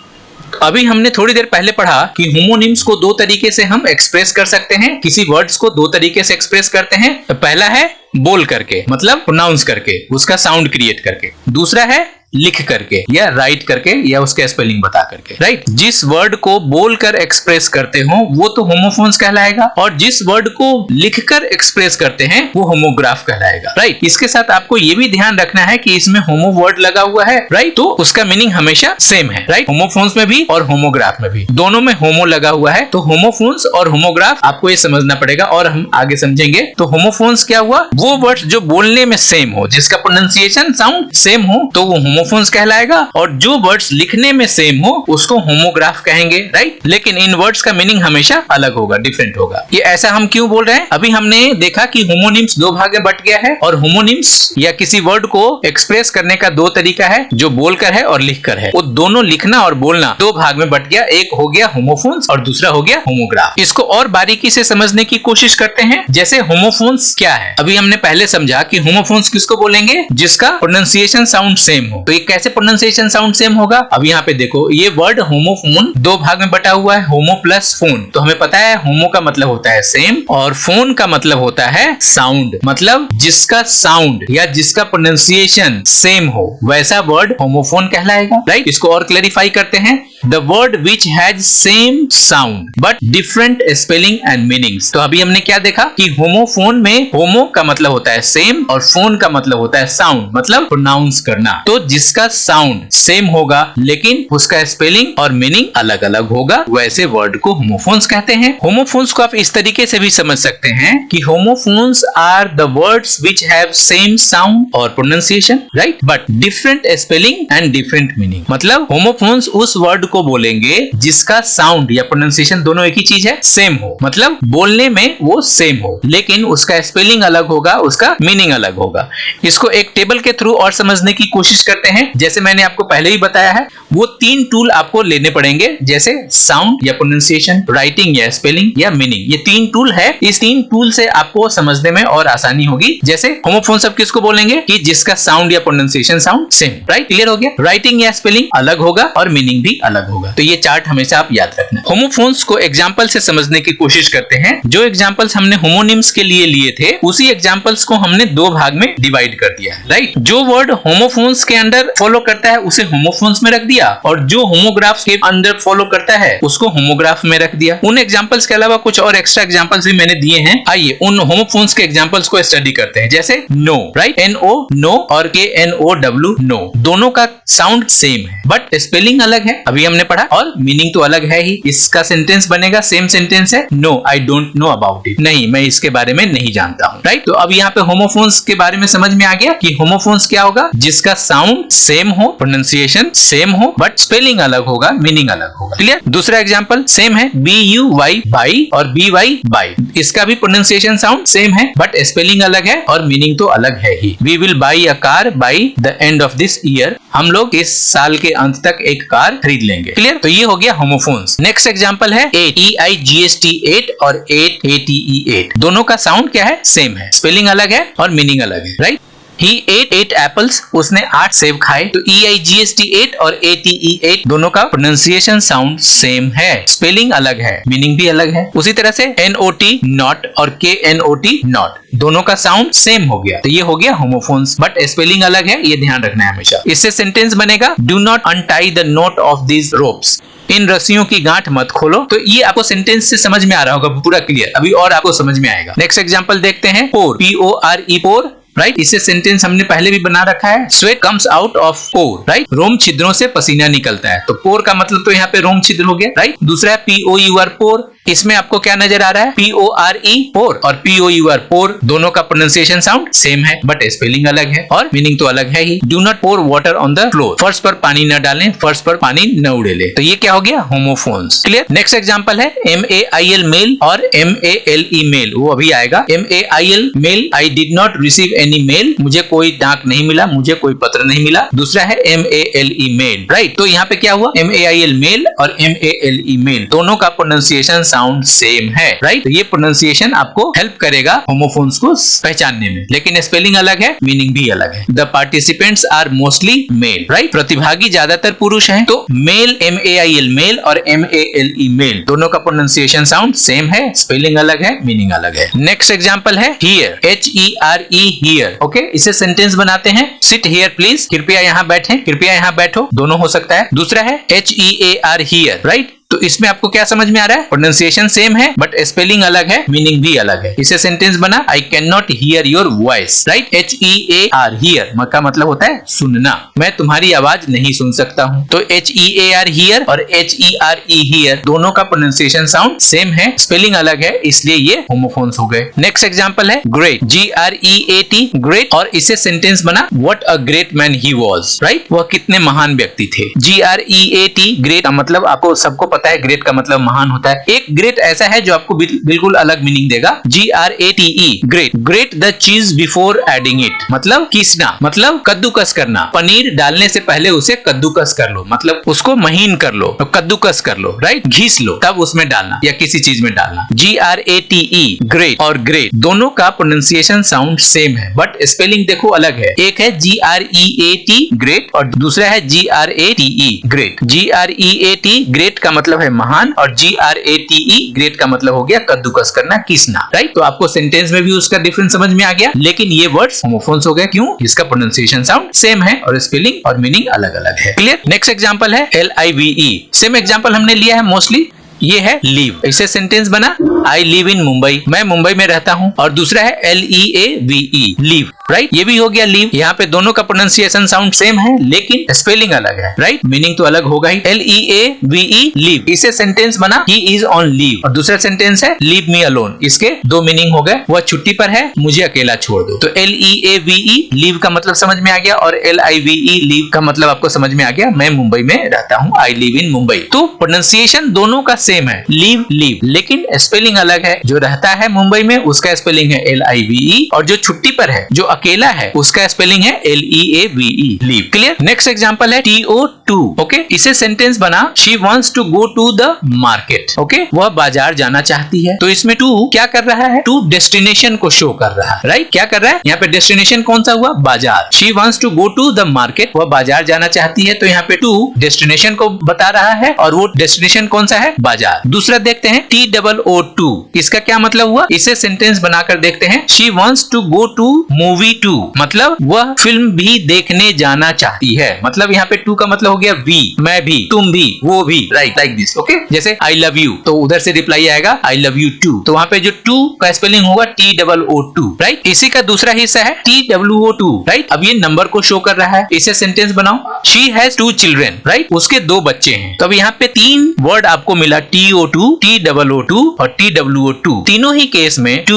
अभी हमने थोड़ी देर पहले पढ़ा कि होमोनिम्स को दो तरीके से हम एक्सप्रेस कर सकते हैं, किसी वर्ड्स को दो तरीके से एक्सप्रेस करते हैं। तो पहला है बोल करके, मतलब प्रोनाउंस करके, उसका साउंड क्रिएट करके। दूसरा है लिख करके या राइट करके या उसका स्पेलिंग बता करके, राइट। जिस वर्ड को बोलकर एक्सप्रेस करते हो वो तो होमोफोन्स कहलाएगा, और जिस वर्ड को लिखकर एक्सप्रेस करते हैं वो होमोग्राफ कहलाएगा, राइट। इसके साथ आपको ये भी ध्यान रखना है कि इसमें होमो वर्ड लगा हुआ है, राइट, तो उसका मीनिंग हमेशा सेम है, राइट। होमोफोन्स में भी और होमोग्राफ में भी, दोनों में होमो लगा हुआ है। तो होमोफोन्स और होमोग्राफ आपको ये समझना पड़ेगा और हम आगे समझेंगे। तो होमोफोन्स क्या हुआ, वो वर्ड जो बोलने में सेम हो, जिसका प्रोनाउंसिएशन साउंड सेम हो, तो वो होमोफोन्स होमोफोन्स कहलाएगा, और जो वर्ड्स लिखने में सेम हो उसको होमोग्राफ कहेंगे, राइट। लेकिन इन वर्ड्स का मीनिंग हमेशा अलग होगा, डिफरेंट होगा। ये ऐसा हम क्यों बोल रहे हैं? अभी हमने देखा कि होमोनिम्स दो भाग में बट गया है, और होमोनिम्स या किसी वर्ड को एक्सप्रेस करने का दो तरीका है, जो बोलकर है और लिखकर है। वो दोनों लिखना और बोलना दो भाग में बट गया, एक हो गया होमोफोन्स और दूसरा हो गया होमोग्राफ। इसको और बारीकी से समझने की कोशिश करते हैं। जैसे होमोफोन्स क्या है, अभी हमने पहले समझा कि होमोफोन्स किसको बोलेंगे, जिसका प्रोनाउंसिएशन साउंड सेम हो। तो ये कैसे प्रोनाउंसिएशन साउंड सेम होगा? अब यहाँ पे देखो, ये वर्ड होमोफोन दो भाग में बटा हुआ है, होमो प्लस फोन। तो हमें पता है होमो का मतलब होता है सेम और फोन का मतलब होता है साउंड, मतलब जिसका साउंड या जिसका प्रोनाउंसिएशन सेम हो वैसा वर्ड होमोफोन कहलाएगा, राइट। इसको और क्लैरिफाई करते हैं। The word which has same sound but different spelling and meanings। तो अभी हमने क्या देखा कि होमोफोन में होमो का मतलब होता है सेम और फोन का मतलब होता है साउंड, मतलब प्रोनाउंस करना। तो जिसका साउंड सेम होगा लेकिन उसका स्पेलिंग और मीनिंग अलग अलग होगा, वैसे वर्ड को होमोफोन्स कहते हैं। होमोफोन्स को आप इस तरीके से भी समझ सकते हैं कि homophones are the words which have same sound और pronunciation, right, but different spelling and different meaning। मतलब होमोफोन्स उस वर्ड को बोलेंगे जिसका साउंड या प्रोनाउंसिएशन दोनों एक ही चीज है, सेम हो, मतलब बोलने में वो सेम हो, लेकिन उसका स्पेलिंग अलग होगा, उसका मीनिंग अलग होगा। इसको एक टेबल के थ्रू और समझने की कोशिश करते हैं। जैसे मैंने आपको पहले ही बताया है, वो तीन टूल आपको लेने पड़ेंगे, जैसे साउंड या प्रोनाउंसिएशन, राइटिंग या स्पेलिंग या मीनिंग। ये तीन टूल है, इस तीन टूल से आपको समझने में और आसानी होगी। जैसे होमोफोन सब किसको बोलेंगे कि जिसका साउंड या pronunciation sound same, right, clear हो गया। राइटिंग या स्पेलिंग अलग होगा और मीनिंग भी अलग होगा। तो ये चार्ट हमेशा आप याद रखना। होमोफोन्स को एग्जांपल से समझने की कोशिश करते हैं। जो एग्जांपल्स हमने होमोनिम्स के लिए लिए थे, उसी एग्जांपल्स को हमने दो भाग में डिवाइड कर दिया है, राइट। जो वर्ड होमोफोन्स के अंडर फॉलो करता है उसे होमोफोन्स में रख दिया, और जो होमोग्राफ्स के अंडर फॉलो करता है उसको होमोग्राफ में रख दिया। उन एग्जांपल्स के अलावा कुछ और एक्स्ट्रा एग्जांपल्स भी मैंने दिए हैं। आइए उन होमोफोन्स के एग्जांपल्स को स्टडी करते हैं। जैसे नो, राइट, NO नो और KNOW नो, दोनों का साउंड सेम है बट स्पेलिंग अलग है, अभी हमने पढ़ा, और मीनिंग तो अलग है ही। इसका सेंटेंस बनेगा, सेम सेंटेंस है, no I don't know about it, नहीं मैं इसके बारे में नहीं जानता हूं, राइट। तो अब यहाँ पे होमोफोन्स के बारे में समझ में आ गया कि होमोफोन्स क्या होगा, जिसका साउंड सेम हो, प्रोनाउंसिएशन सेम हो, बट स्पेलिंग अलग होगा, मीनिंग अलग होगा, क्लियर। दूसरा एग्जांपल सेम है, BUY बाई और BY बाई, इसका भी प्रोनाउंसिएशन साउंड सेम है बट स्पेलिंग अलग है और मीनिंग तो अलग है ही। We will buy a car by the end of this year, हम लोग इस साल के अंत तक एक कार खरीद लेंगे, क्लियर। तो ये हो गया होमोफोन्स। नेक्स्ट एग्जांपल है 8 EIGST 8 और 8 ATE 8, दोनों का साउंड क्या है, सेम है, स्पेलिंग अलग है और मीनिंग अलग है, राइट। He ate 8 apples, उसने 8 सेब खाए। तो EIGST 8 और ATE 8 दोनों का प्रोनाउंसिएशन साउंड सेम है, स्पेलिंग अलग है, मीनिंग भी अलग है। उसी तरह से NOT नॉट और KNOT नॉट, दोनों का साउंड सेम हो गया। तो ये हो गया होमोफोन्स, बट स्पेलिंग अलग है, ये ध्यान रखना है हमेशा। इससे सेंटेंस बनेगा, do not untie the knot of these ropes, इन रस्सियों की गांठ मत खोलो। तो ये आपको सेंटेंस से समझ में आ रहा होगा, पूरा क्लियर, अभी और आपको समझ में आएगा। नेक्स्ट एग्जांपल देखते हैं, पोर, PORE पोर, राइट। इससे सेंटेंस हमने पहले भी बना रखा है, sweat comes out of pore, right, रोम छिद्रों से पसीना निकलता है। तो पोर का मतलब तो यहाँ पे रोम छिद्र हो गया, राइट। दूसरा है POUR पोर, इसमें आपको क्या नजर आ रहा है, PORE पोर और POUR पोर, दोनों का प्रोनाउंसिएशन साउंड सेम है बट स्पेलिंग अलग है और मीनिंग तो अलग है ही। Do not pour water on the floor, फर्श पर पानी न डालें, फर्श पर पानी न उड़ेले। तो ये क्या हो गया, होमोफोन्स, क्लियर। नेक्स्ट एग्जांपल है MAIL मेल और MALE मेल, वो अभी आएगा। MAIL mail, I did not receive any mail, मुझे कोई डाक नहीं मिला, मुझे कोई पत्र नहीं मिला। दूसरा है MALE मेल, राइट। तो यहाँ पे क्या हुआ, MAIL मेल और MALE मेल, दोनों का प्रोनाउंसिएशन साउंड सेम है, राइट। तो ये प्रोनाउंसिएशन आपको हेल्प करेगा होमोफोन्स को पहचानने में, लेकिन स्पेलिंग अलग है, मीनिंग भी अलग है। The participants are mostly male, right, प्रतिभागी ज्यादातर पुरुष हैं। तो मेल MAIL मेल और MALE मेल, दोनों का प्रोनाउंसिएशन साउंड सेम है, स्पेलिंग अलग है, मीनिंग अलग है। नेक्स्ट एग्जांपल है हियर, HERE हियर, ओके। इसे सेंटेंस बनाते हैं, सिट हियर प्लीज, कृपया यहाँ बैठें, कृपया यहाँ बैठो, दोनों हो सकता है। दूसरा है HEAR हियर, राइट, तो इसमें आपको क्या समझ में आ रहा है? प्रोनाउंसिएशन सेम है बट स्पेलिंग अलग है, मीनिंग भी अलग है। इसे सेंटेंस बना, I can not here your voice, right? HEAR here का मतलब होता है सुनना, मैं तुम्हारी आवाज नहीं सुन सकता हूं। तो HEAR हियर और HERE हियर दोनों का प्रोनाउंसिएशन साउंड सेम है, स्पेलिंग अलग है, इसलिए ये होमोफोन्स हो गए। नेक्स्ट एग्जांपल है ग्रेट, GREAT ग्रेट, और इसे सेंटेंस बना, what a great man he was, right? वह कितने महान व्यक्ति थे। GREAT ग्रेट का मतलब आपको सबको पता है, ग्रेट का मतलब महान होता है। एक ग्रेट ऐसा है जो आपको बिल्कुल अलग मीनिंग देगा। GRATE ग्रेट, ग्रेट द चीज बिफोर एडिंग इट, मतलब कीसना, मतलब कद्दूकस करना। पनीर डालने से पहले उसे कद्दूकस कर लो, मतलब उसको महीन कर लो, कद्दूकस कर लो, राइट? घीस लो, तब उसमें डालना या किसी चीज में डालना। GRATE ग्रेट और ग्रेट दोनों का प्रोनाउंसिएशन साउंड सेम है बट स्पेलिंग देखो अलग है। एक है GREAT ग्रेट और दूसरा है GRATE ग्रेट। GREAT ग्रेट का मतलब है महान और GRATE ग्रेट का मतलब हो गया कद्दूकस करना, कीसना, राइट? तो आपको सेंटेंस में भी उसका डिफरेंस समझ में आ गया, लेकिन ये वर्ड्स होमोफोन्स हो गए। क्यों? इसका प्रोनाउंसिएशन साउंड सेम है और स्पेलिंग और मीनिंग अलग अलग है। क्लियर? नेक्स्ट एग्जांपल है LIVE। सेम एग्जांपल हमने लिया है मोस्टली, ये है लीव। इसे सेंटेंस बना, आई लिव इन मुंबई, मैं मुंबई में रहता हूं। और दूसरा है LEAVE लीव, राइट? ये भी हो गया लीव। यहाँ पे दोनों का प्रोनाउंसिएशन साउंड सेम है लेकिन स्पेलिंग अलग है, राइट? मीनिंग तो अलग होगा ही। LEAVE लीव, इसे सेंटेंस बना, ही इज ऑन लीव। और दूसरा सेंटेंस है लीव मी अलोन, इसके दो मीनिंग हो गए, वह छुट्टी पर है, मुझे अकेला छोड़ दो। तो LEAVE लीव का मतलब समझ में आ गया और LIVE लीव का मतलब आपको समझ में आ गया, मैं मुंबई में रहता हूं, आई लिव इन मुंबई। तो प्रोनाउंसिएशन दोनों का सेम है, लीव लीव, लेकिन स्पेलिंग अलग है। जो रहता है मुंबई में उसका स्पेलिंग है LIVE और जो छुट्टी पर है, जो अकेला है, उसका स्पेलिंग है LEAVE leave. Clear? Next example है TO2। ओके, इसे सेंटेंस बना, she wants to go to the market. Okay, वह बाजार जाना चाहती है। तो इसमें टू क्या कर रहा है? टू डेस्टिनेशन को शो कर रहा है, राइट? क्या कर रहा है यहाँ पे? डेस्टिनेशन कौन सा हुआ? बाजार। She wants to go to the market, वह बाजार जाना चाहती है, तो यहाँ पे टू डेस्टिनेशन को बता रहा है और वो डेस्टिनेशन कौन सा है? बाजार। दूसरा देखते हैं TOO2, इसका क्या मतलब हुआ? इसे सेंटेंस बनाकर देखते हैं, she wants to go to movie too, मतलब वह फिल्म भी देखने जाना चाहती है। मतलब यहाँ पे टू का मतलब हो गया वी, मैं भी, तुम भी, वो भी, राइट? Like this. ओके, जैसे आई लव यू, तो उधर से रिप्लाई आएगा आई लव यू टू, तो वहां पे जो टू का स्पेलिंग होगा TOO2, राइट? इसी का दूसरा हिस्सा है TWO2, राइट? अब ये नंबर को शो कर रहा है। इसे सेंटेंस बनाओ, शी हैज 2 चिल्ड्रेन, राइट? उसके 2 बच्चे हैं। तो अब यहाँ पे 3 वर्ड आपको मिला, TO2, TOO2 और TWO2। तीनों ही केस में टू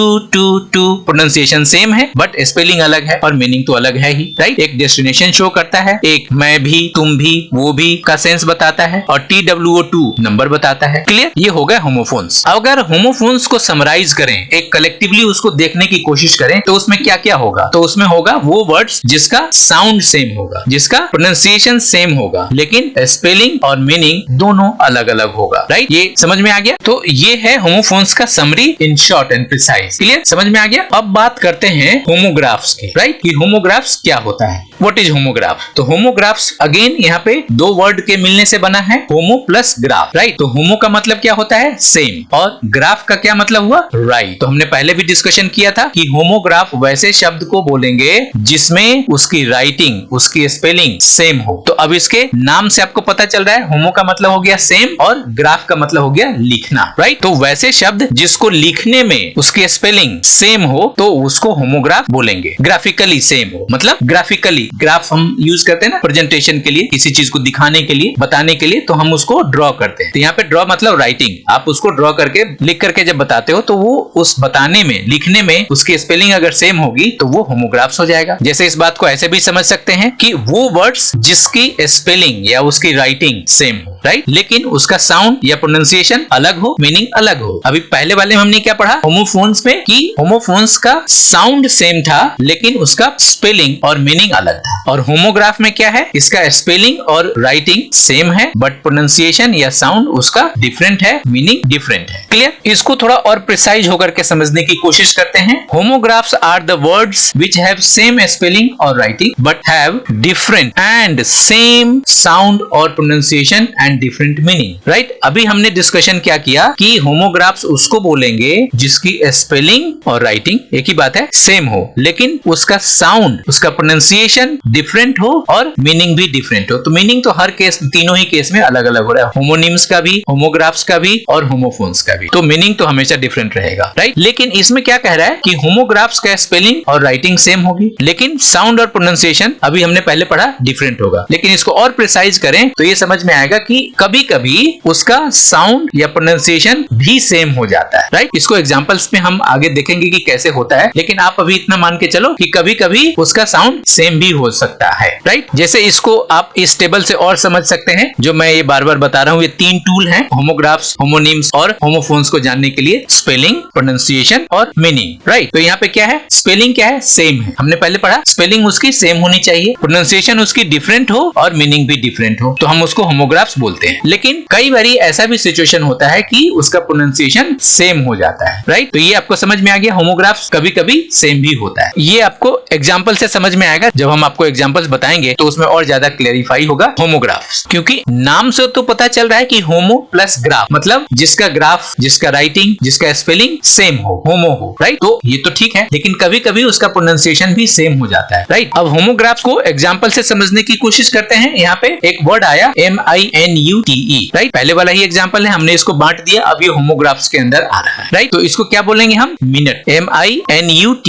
प्रोनाउंसिएशन सेम है बट स्पेलिंग अलग है और मीनिंग तो अलग है ही, राइट? एक डेस्टिनेशन शो करता है, एक मैं भी, तुम भी, वो भी का सेंस बताता है और TWO2 नंबर बताता है। क्लियर? ये हो गए होमोफोन्स। अगर होमोफोन्स को समराइज करें, एक कलेक्टिवली उसको देखने की कोशिश करें, तो उसमें क्या क्या होगा? तो उसमें होगा वो वर्ड्स जिसका साउंड सेम होगा, जिसका प्रोनाउंसिएशन सेम होगा, लेकिन स्पेलिंग और मीनिंग दोनों अलग अलग होगा, राइट? ये समझ में आ गया? तो ये है होमोफोन्स का summary in short and precise. Clear? समझ में आ गया? अब बात करते हैं होमोग्राफ्स की, राइट? कि होमोग्राफ्स क्या होता है, व्हाट इज होमोग्राफ? तो होमोग्राफ्स अगेन यहाँ पे 2 वर्ड के मिलने से बना है, होमो प्लस ग्राफ, राइट? तो होमो का मतलब क्या होता है? सेम, और ग्राफ का क्या मतलब हुआ? राइट। तो हमने पहले भी डिस्कशन किया था कि होमोग्राफ वैसे शब्द को बोलेंगे जिसमें उसकी राइटिंग, उसकी स्पेलिंग सेम हो। तो अब इसके नाम से आपको पता चल रहा है, होमो का मतलब हो गया सेम और ग्राफ का मतलब हो गया लिखना, राइट? तो वैसे शब्द जिसको लिखने में उसकी स्पेलिंग सेम हो तो उसको होमोग्राफ बोलेंगे। ग्राफिकली सेम हो, मतलब ग्राफिकली, ग्राफ हम यूज करते हैं ना प्रेजेंटेशन के लिए, किसी चीज को दिखाने के लिए, बताने के लिए, तो हम उसको ड्रॉ करते हैं। तो यहाँ पे ड्रॉ मतलब राइटिंग, आप उसको ड्रॉ करके, लिख करके जब बताते हो तो वो उस बताने में, लिखने में उसकी स्पेलिंग अगर सेम होगी तो वो होमोग्राफ्स हो जाएगा। जैसे इस बात को ऐसे भी समझ सकते हैं कि वो वर्ड्स जिसकी स्पेलिंग या उसकी राइटिंग सेम हो, राइट? लेकिन उसका साउंड या प्रोनाउंसिएशन अलग हो, मीनिंग अलग हो। अभी पहले वाले में हमने क्या पढ़ा होमोफोन्स में, कि होमोफोन्स का साउंड सेम था लेकिन उसका स्पेलिंग और मीनिंग अलग था। और होमोग्राफ में क्या है, इसका स्पेलिंग और राइटिंग सेम है बट प्रोनाउंसिएशन या साउंड उसका डिफरेंट है, मीनिंग डिफरेंट है। क्लियर? इसको थोड़ा और प्रिसाइज होकर के समझने की कोशिश करते हैं। Homographs are the words which have same spelling और writing but have different and same sound और pronunciation and different meaning, right? अभी हमने डिस्कशन क्या किया कि होमोग्राफ्स उसको बोलेंगे जिसकी स्पेलिंग और राइटिंग एक ही बात है, सेम हो, लेकिन उसका साउंड, उसका प्रोनाउंसिएशन डिफरेंट हो और मीनिंग भी डिफरेंट हो। तो मीनिंग तो हर केस, तीनों ही केस में अलग अलग हो रहा है, होमोनिम्स का भी, होमोग्राफ्स का भी और होमोफोन्स का भी। तो मीनिंग तो हमेशा डिफरेंट रहेगा, राइट। लेकिन इसमें क्या कह रहा है कि होमोग्राफ्स का स्पेलिंग और राइटिंग सेम होगी, लेकिन साउंड और प्रोनाउंसिएशन अभी हमने पहले पढ़ा डिफरेंट होगा। लेकिन इसको और प्रिसाइज करें तो ये समझ में आएगा कि कभी कभी उसका साउंड या प्रोनाउंसिएशन भी सेम हो जाता है, राइट। इसको एग्जांपल्स में हम आगे देखेंगे कि कैसे होता है, लेकिन आप अभी इतना मान के चलो कि कभी कभी उसका साउंड सेम भी हो सकता है, राइट। जैसे इसको आप इस टेबल से और समझ सकते हैं, जो मैं ये बार बार बता रहा हूं। ये 3 टूल हैं, होमोग्राफ्स, होमोनिम्स और होमोफोन्स को जानने के लिए, स्पेलिंग, प्रोनाउंसिएशन और मीनिंग, राइट। तो यहाँ पे क्या है, स्पेलिंग क्या है, सेम है, हमने पहले पढ़ा। स्पेलिंग उसकी सेम होनी चाहिए, प्रोनाउंसिएशन उसकी डिफरेंट हो और मीनिंग भी डिफरेंट हो, तो हम उसको होमोग्राफ्स बोलते हैं। लेकिन कई बारी ऐसा भी सिचुएशन होता है कि उसका प्रोनाउंसिएशन सेम हो जाता है, राइट। तो ये आपको समझ में आ गया, होमोग्राफ्स कभी कभी सेम भी होता है। ये आपको एग्जाम्पल से समझ में आएगा, जब हम आपको एग्जाम्पल्स बताएंगे तो उसमें और ज्यादा क्लेरिफाई होगा होमोग्राफ्स। क्योंकि नाम से तो पता चल रहा है कि होमो प्लस ग्राफ, मतलब जिसका ग्राफ, जिसका राइटिंग, जिसका स्पेलिंग सेम हो, होमो हो, राइट। तो ये तो ठीक है, लेकिन कभी कभी उसका प्रोनाउंसिएशन भी सेम हो जाता है, राइट। अब होमोग्राफ्स को एग्जाम्पल से समझने की कोशिश करते हैं। यहाँ पे एक वर्ड आया MINUTE, राइट। पहले वाला ही एग्जाम्पल है, हमने इसको बांट दिया, अब ये होमोग्राफ्स के अंदर आ रहा है, राइट। तो इसको क्या बोलेंगे हम, मिनट, MINUTE,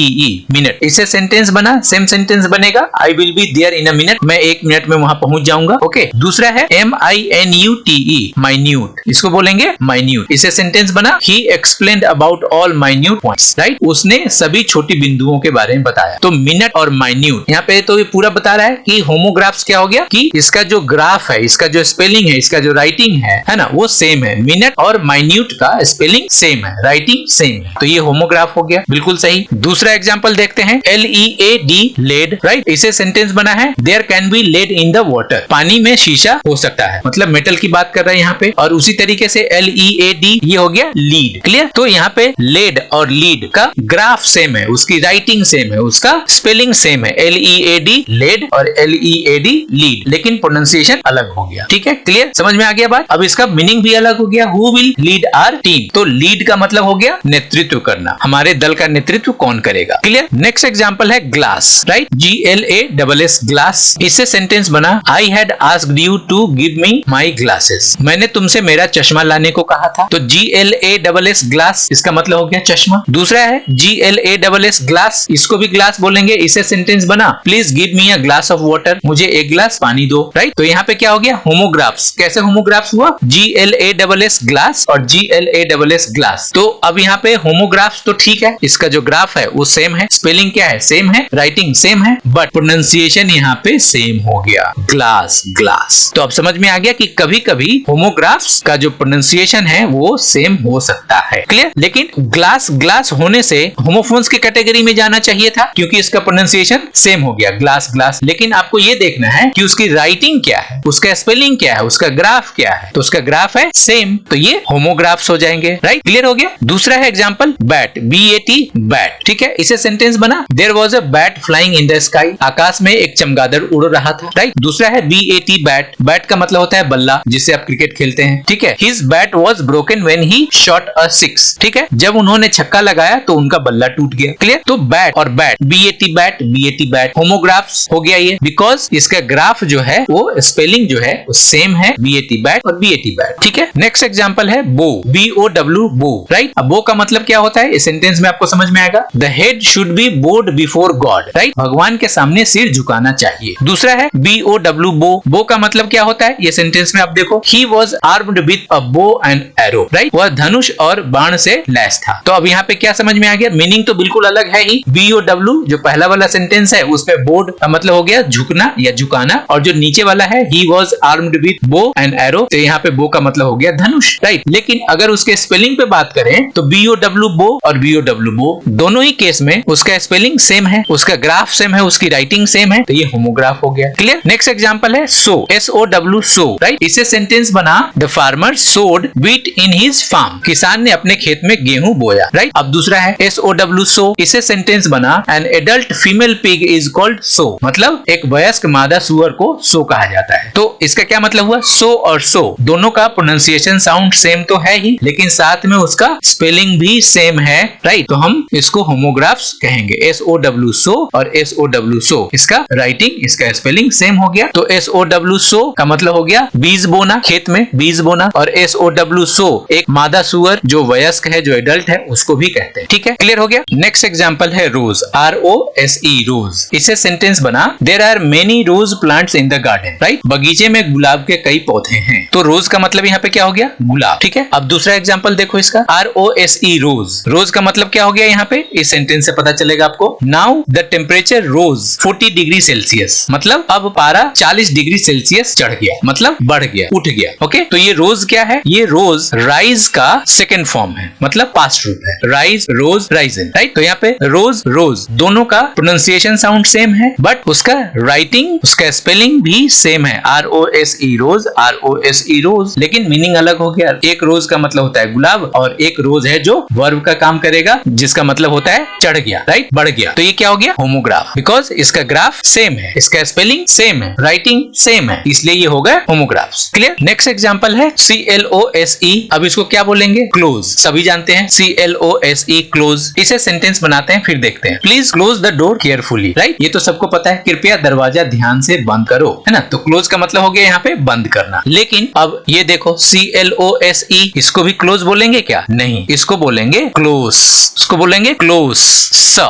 मिनट। इससे सेंटेंस बना, सेम सेंटेंस बनेगा, I will be there in a minute, मैं 1 मिनट में वहां पहुंच जाऊंगा, ओके। दूसरा है MINUTE, माइन्यूट, इसको बोलेंगे माइन्यूट। इससे सेंटेंस बना, ही explained about all minute points, right. उसने सभी छोटी बिंदुओं के बारे में बताया। तो मिनट और माइन्यूट, यहाँ पे तो ये पूरा बता रहा है कि होमोग्राफ्स क्या हो गया कि इसका जो ग्राफ है, इसका जो स्पेलिंग है, इसका जो राइटिंग है ना, वो सेम है। मिनट और माइन्यूट का स्पेलिंग सेम है, राइटिंग सेम है, तो ये होमोग्राफ हो गया, बिल्कुल सही। दूसरा एग्जांपल देखते हैं, LEAD, लेड, राइट। इसे सेंटेंस बना है, there can be lead in the water, पानी में शीशा हो सकता है, मतलब मेटल की बात कर रहे हैं यहाँ पे। और उसी तरीके से LEAD, ये हो गया लीड, क्लियर। तो यहाँ पे लेड और लीड का ग्राफ सेम है, उसकी राइटिंग सेम है, उसका स्पेलिंग सेम है, LEAD लेड और LEAD लीड, लेकिन प्रोनाउंसिएशन अलग हो गया, ठीक है, क्लियर, समझ में आ गया बात। अब इसका मीनिंग भी अलग हो गया, who will lead our team, तो लीड का मतलब हो गया नेतृत्व करना, हमारे दल का नेतृत्व कौन करेगा, क्लियर। नेक्स्ट एग्जांपल है ग्लास, राइट, GLASS, ग्लास। इससे सेंटेंस बना, I had asked you to give me my glasses, मैंने तुमसे मेरा चश्मा लाने को कहा था। तो GLASS, ग्लास, इसका मतलब हो गया चश्मा। दूसरा है GLASS, ग्लास, इसको भी ग्लास बोलेंगे। इससे सेंटेंस बना, please give me a glass of water, मुझे एक गिलास पानी दो, राइट। तो यहाँ पे क्या हो गया, होमोग्राफ्स। कैसे होमोग्राफ्स हुआ, GLASS, ग्लास और GLASS, ग्लास। तो अब यहाँ पे होमोग्राफ्स तो ठीक है, इसका जो ग्राफ है वो सेम है, स्पेलिंग क्या है, सेम है, राइटिंग सेम है, बट प्रोनाउंसिएशन यहाँ पे सेम हो गया, ग्लास, ग्लास। तो अब समझ में आ गया कि कभी कभी होमोग्राफ्स का जो प्रोनाउंसिएशन है वो सेम हो सकता है, क्लियर। लेकिन ग्लास, ग्लास होने से होमोफोन्स की कैटेगरी में जाना चाहिए था, क्योंकि इसका प्रोनाउंसिएशन सेम हो गया, ग्लास, ग्लास। लेकिन आपको ये देखना है कि उसकी राइटिंग क्या है, उसका स्पेलिंग क्या है, उसका ग्राफ क्या है। तो उसका ग्राफ है सेम, तो ये होमोग्राफ्स हो जाएंगे, राइट, क्लियर हो गया। दूसरा है एग्जांपल, बैट, BAT, बैट, ठीक है। इसे सेंटेंस बना, there was a bat flying in the sky, आकाश में एक चमगादड़ उड़ रहा था, राइट। दूसरा है BAT, बैट, बैट का मतलब होता है बल्ला, जिससे आप क्रिकेट खेलते हैं, ठीक है। His bat was broken when he shot a six, ठीक है, जब उन्होंने छक्का लगाया तो उनका बल्ला टूट गया, क्लियर। तो बैट और bat, BAT, bat, BAT, bat, homographs हो गया ये, बिकॉज इसका ग्राफ जो है वो स्पेलिंग जो है वो सेम है, BAT, बैट और BAT, बैट, ठीक है। नेक्स्ट एग्जांपल है बो, BOW, बो, राइट। अब बो का मतलब क्या होता है, इस सेंटेंस में आपको समझ में आएगा, the head should be bowed before God, right, भगवान के सामने सिर झुकाना चाहिए। दूसरा है BOW, बो, बो का मतलब क्या होता है, ये सेंटेंस में आप देखो, he was armed with a bow and arrow, right, वह धनुष और बाण से लैस था। तो अब यहाँ पे क्या समझ में आ गया, मीनिंग तो बिल्कुल अलग है ही। BOW जो पहला वाला सेंटेंस है उसमें बोर्ड का मतलब हो गया झुकना या झुकाना, और जो नीचे वाला है he was armed with bow and arrow, तो यहाँ पे बो का मतलब हो गया धनुष, राइट। लेकिन अगर उसके स्पेलिंग पे बात करें तो BOW, बो और BOW, बो, दोनों ही केस में उसका स्पेलिंग सेम है, उसका ग्राफ सेम है, उसकी राइटिंग सेम है, तो ये होमोग्राफ हो गया, क्लियर। नेक्स्ट एग्जांपल है सो, SOW, सो, राइट। इससे सेंटेंस बना, द फार्मर सोड व्हीट इन हिज फार्म, किसान ने अपने खेत में गेहूं बोया, राइट। अब दूसरा है SOW, सो, इससे सेंटेंस बना, an adult female pig is called सो, मतलब एक वयस्क मादा सुअर को सो कहा जाता है। तो इसका क्या मतलब हुआ, सो और सो दोनों का प्रोनाउंसिएशन साउंड सेम तो है ही, लेकिन साथ में उसका स्पेलिंग भी सेम है, राइट। तो हम इसको होमोग्राफ्स कहेंगे, SOW, सो और SOW, सो। इसका इसका राइटिंग, इसका स्पेलिंग सेम हो गया। तो SOW सो का मतलब हो गया बीज बोना, खेत में बीज बोना। और SOW सो एक मादा सुअर जो वयस्क है, जो एडल्ट है, उसको भी कहते हैं। ठीक है, क्लियर हो गया। नेक्स्ट एग्जांपल है रोज, ROSE रोज। इसे सेंटेंस बना there are many rose plants in the garden, right. बगीचे में गुलाब के कई पौधे हैं। तो रोज का मतलब यहाँ पे क्या हो गया, गुलाब। ठीक है, अब दूसरा एग्जांपल देखो इसका, ROSE रोज। रोज का मतलब क्या हो गया यहाँ पे, इस सेंटेंस से पता चलेगा आपको। Now the temperature rose 40 degree Celsius, मतलब अब पारा 40 डिग्री सेल्सियस चढ़ गया, मतलब बढ़ गया, उठ गया। ओके, तो ये रोज क्या है, ये रोज राइज का सेकेंड फॉर्म है, मतलब पास्ट रूप है। राइज, रोज, राइजन, राइट। तो यहाँ पे रोज, रोज दोनों का प्रोनाउंसिएशन साउंड सेम है, बट उसका राइटिंग, उसका स्पेलिंग भी सेम है। ROSE रोज, ROSE रोज, लेकिन मीनिंग अलग हो गया। एक रोज का मतलब होता है गुलाब, और एक रोज है जो वर्ब का काम करेगा, जिसका मतलब होता है चढ़ गया, राइट, बढ़ गया। तो ये क्या हो गया, होमोग्राफ, बिकॉज इसका ग्राफ सेम है, इसका स्पेलिंग सेम है, राइटिंग सेम है, इसलिए ये हो गया होमोग्राफ्स। क्लियर। नेक्स्ट एग्जांपल है CLOSE। अब इसको क्या बोलेंगे, क्लोज। सभी जानते हैं CLOSE क्लोज। इसे सेंटेंस बनाते हैं, फिर देखते हैं। Please close the door carefully, right. ये तो सबको पता है, कृपया दरवाजा ध्यान से बंद करो, है ना। तो क्लोज का मतलब हो गया यहाँ पे बंद करना। लेकिन अब ये देखो CLOSE, इसको भी क्लोज बोलेंगे क्या, नहीं, इसको बोलेंगे क्लोज, इसको बोलेंगे क्लोज, स।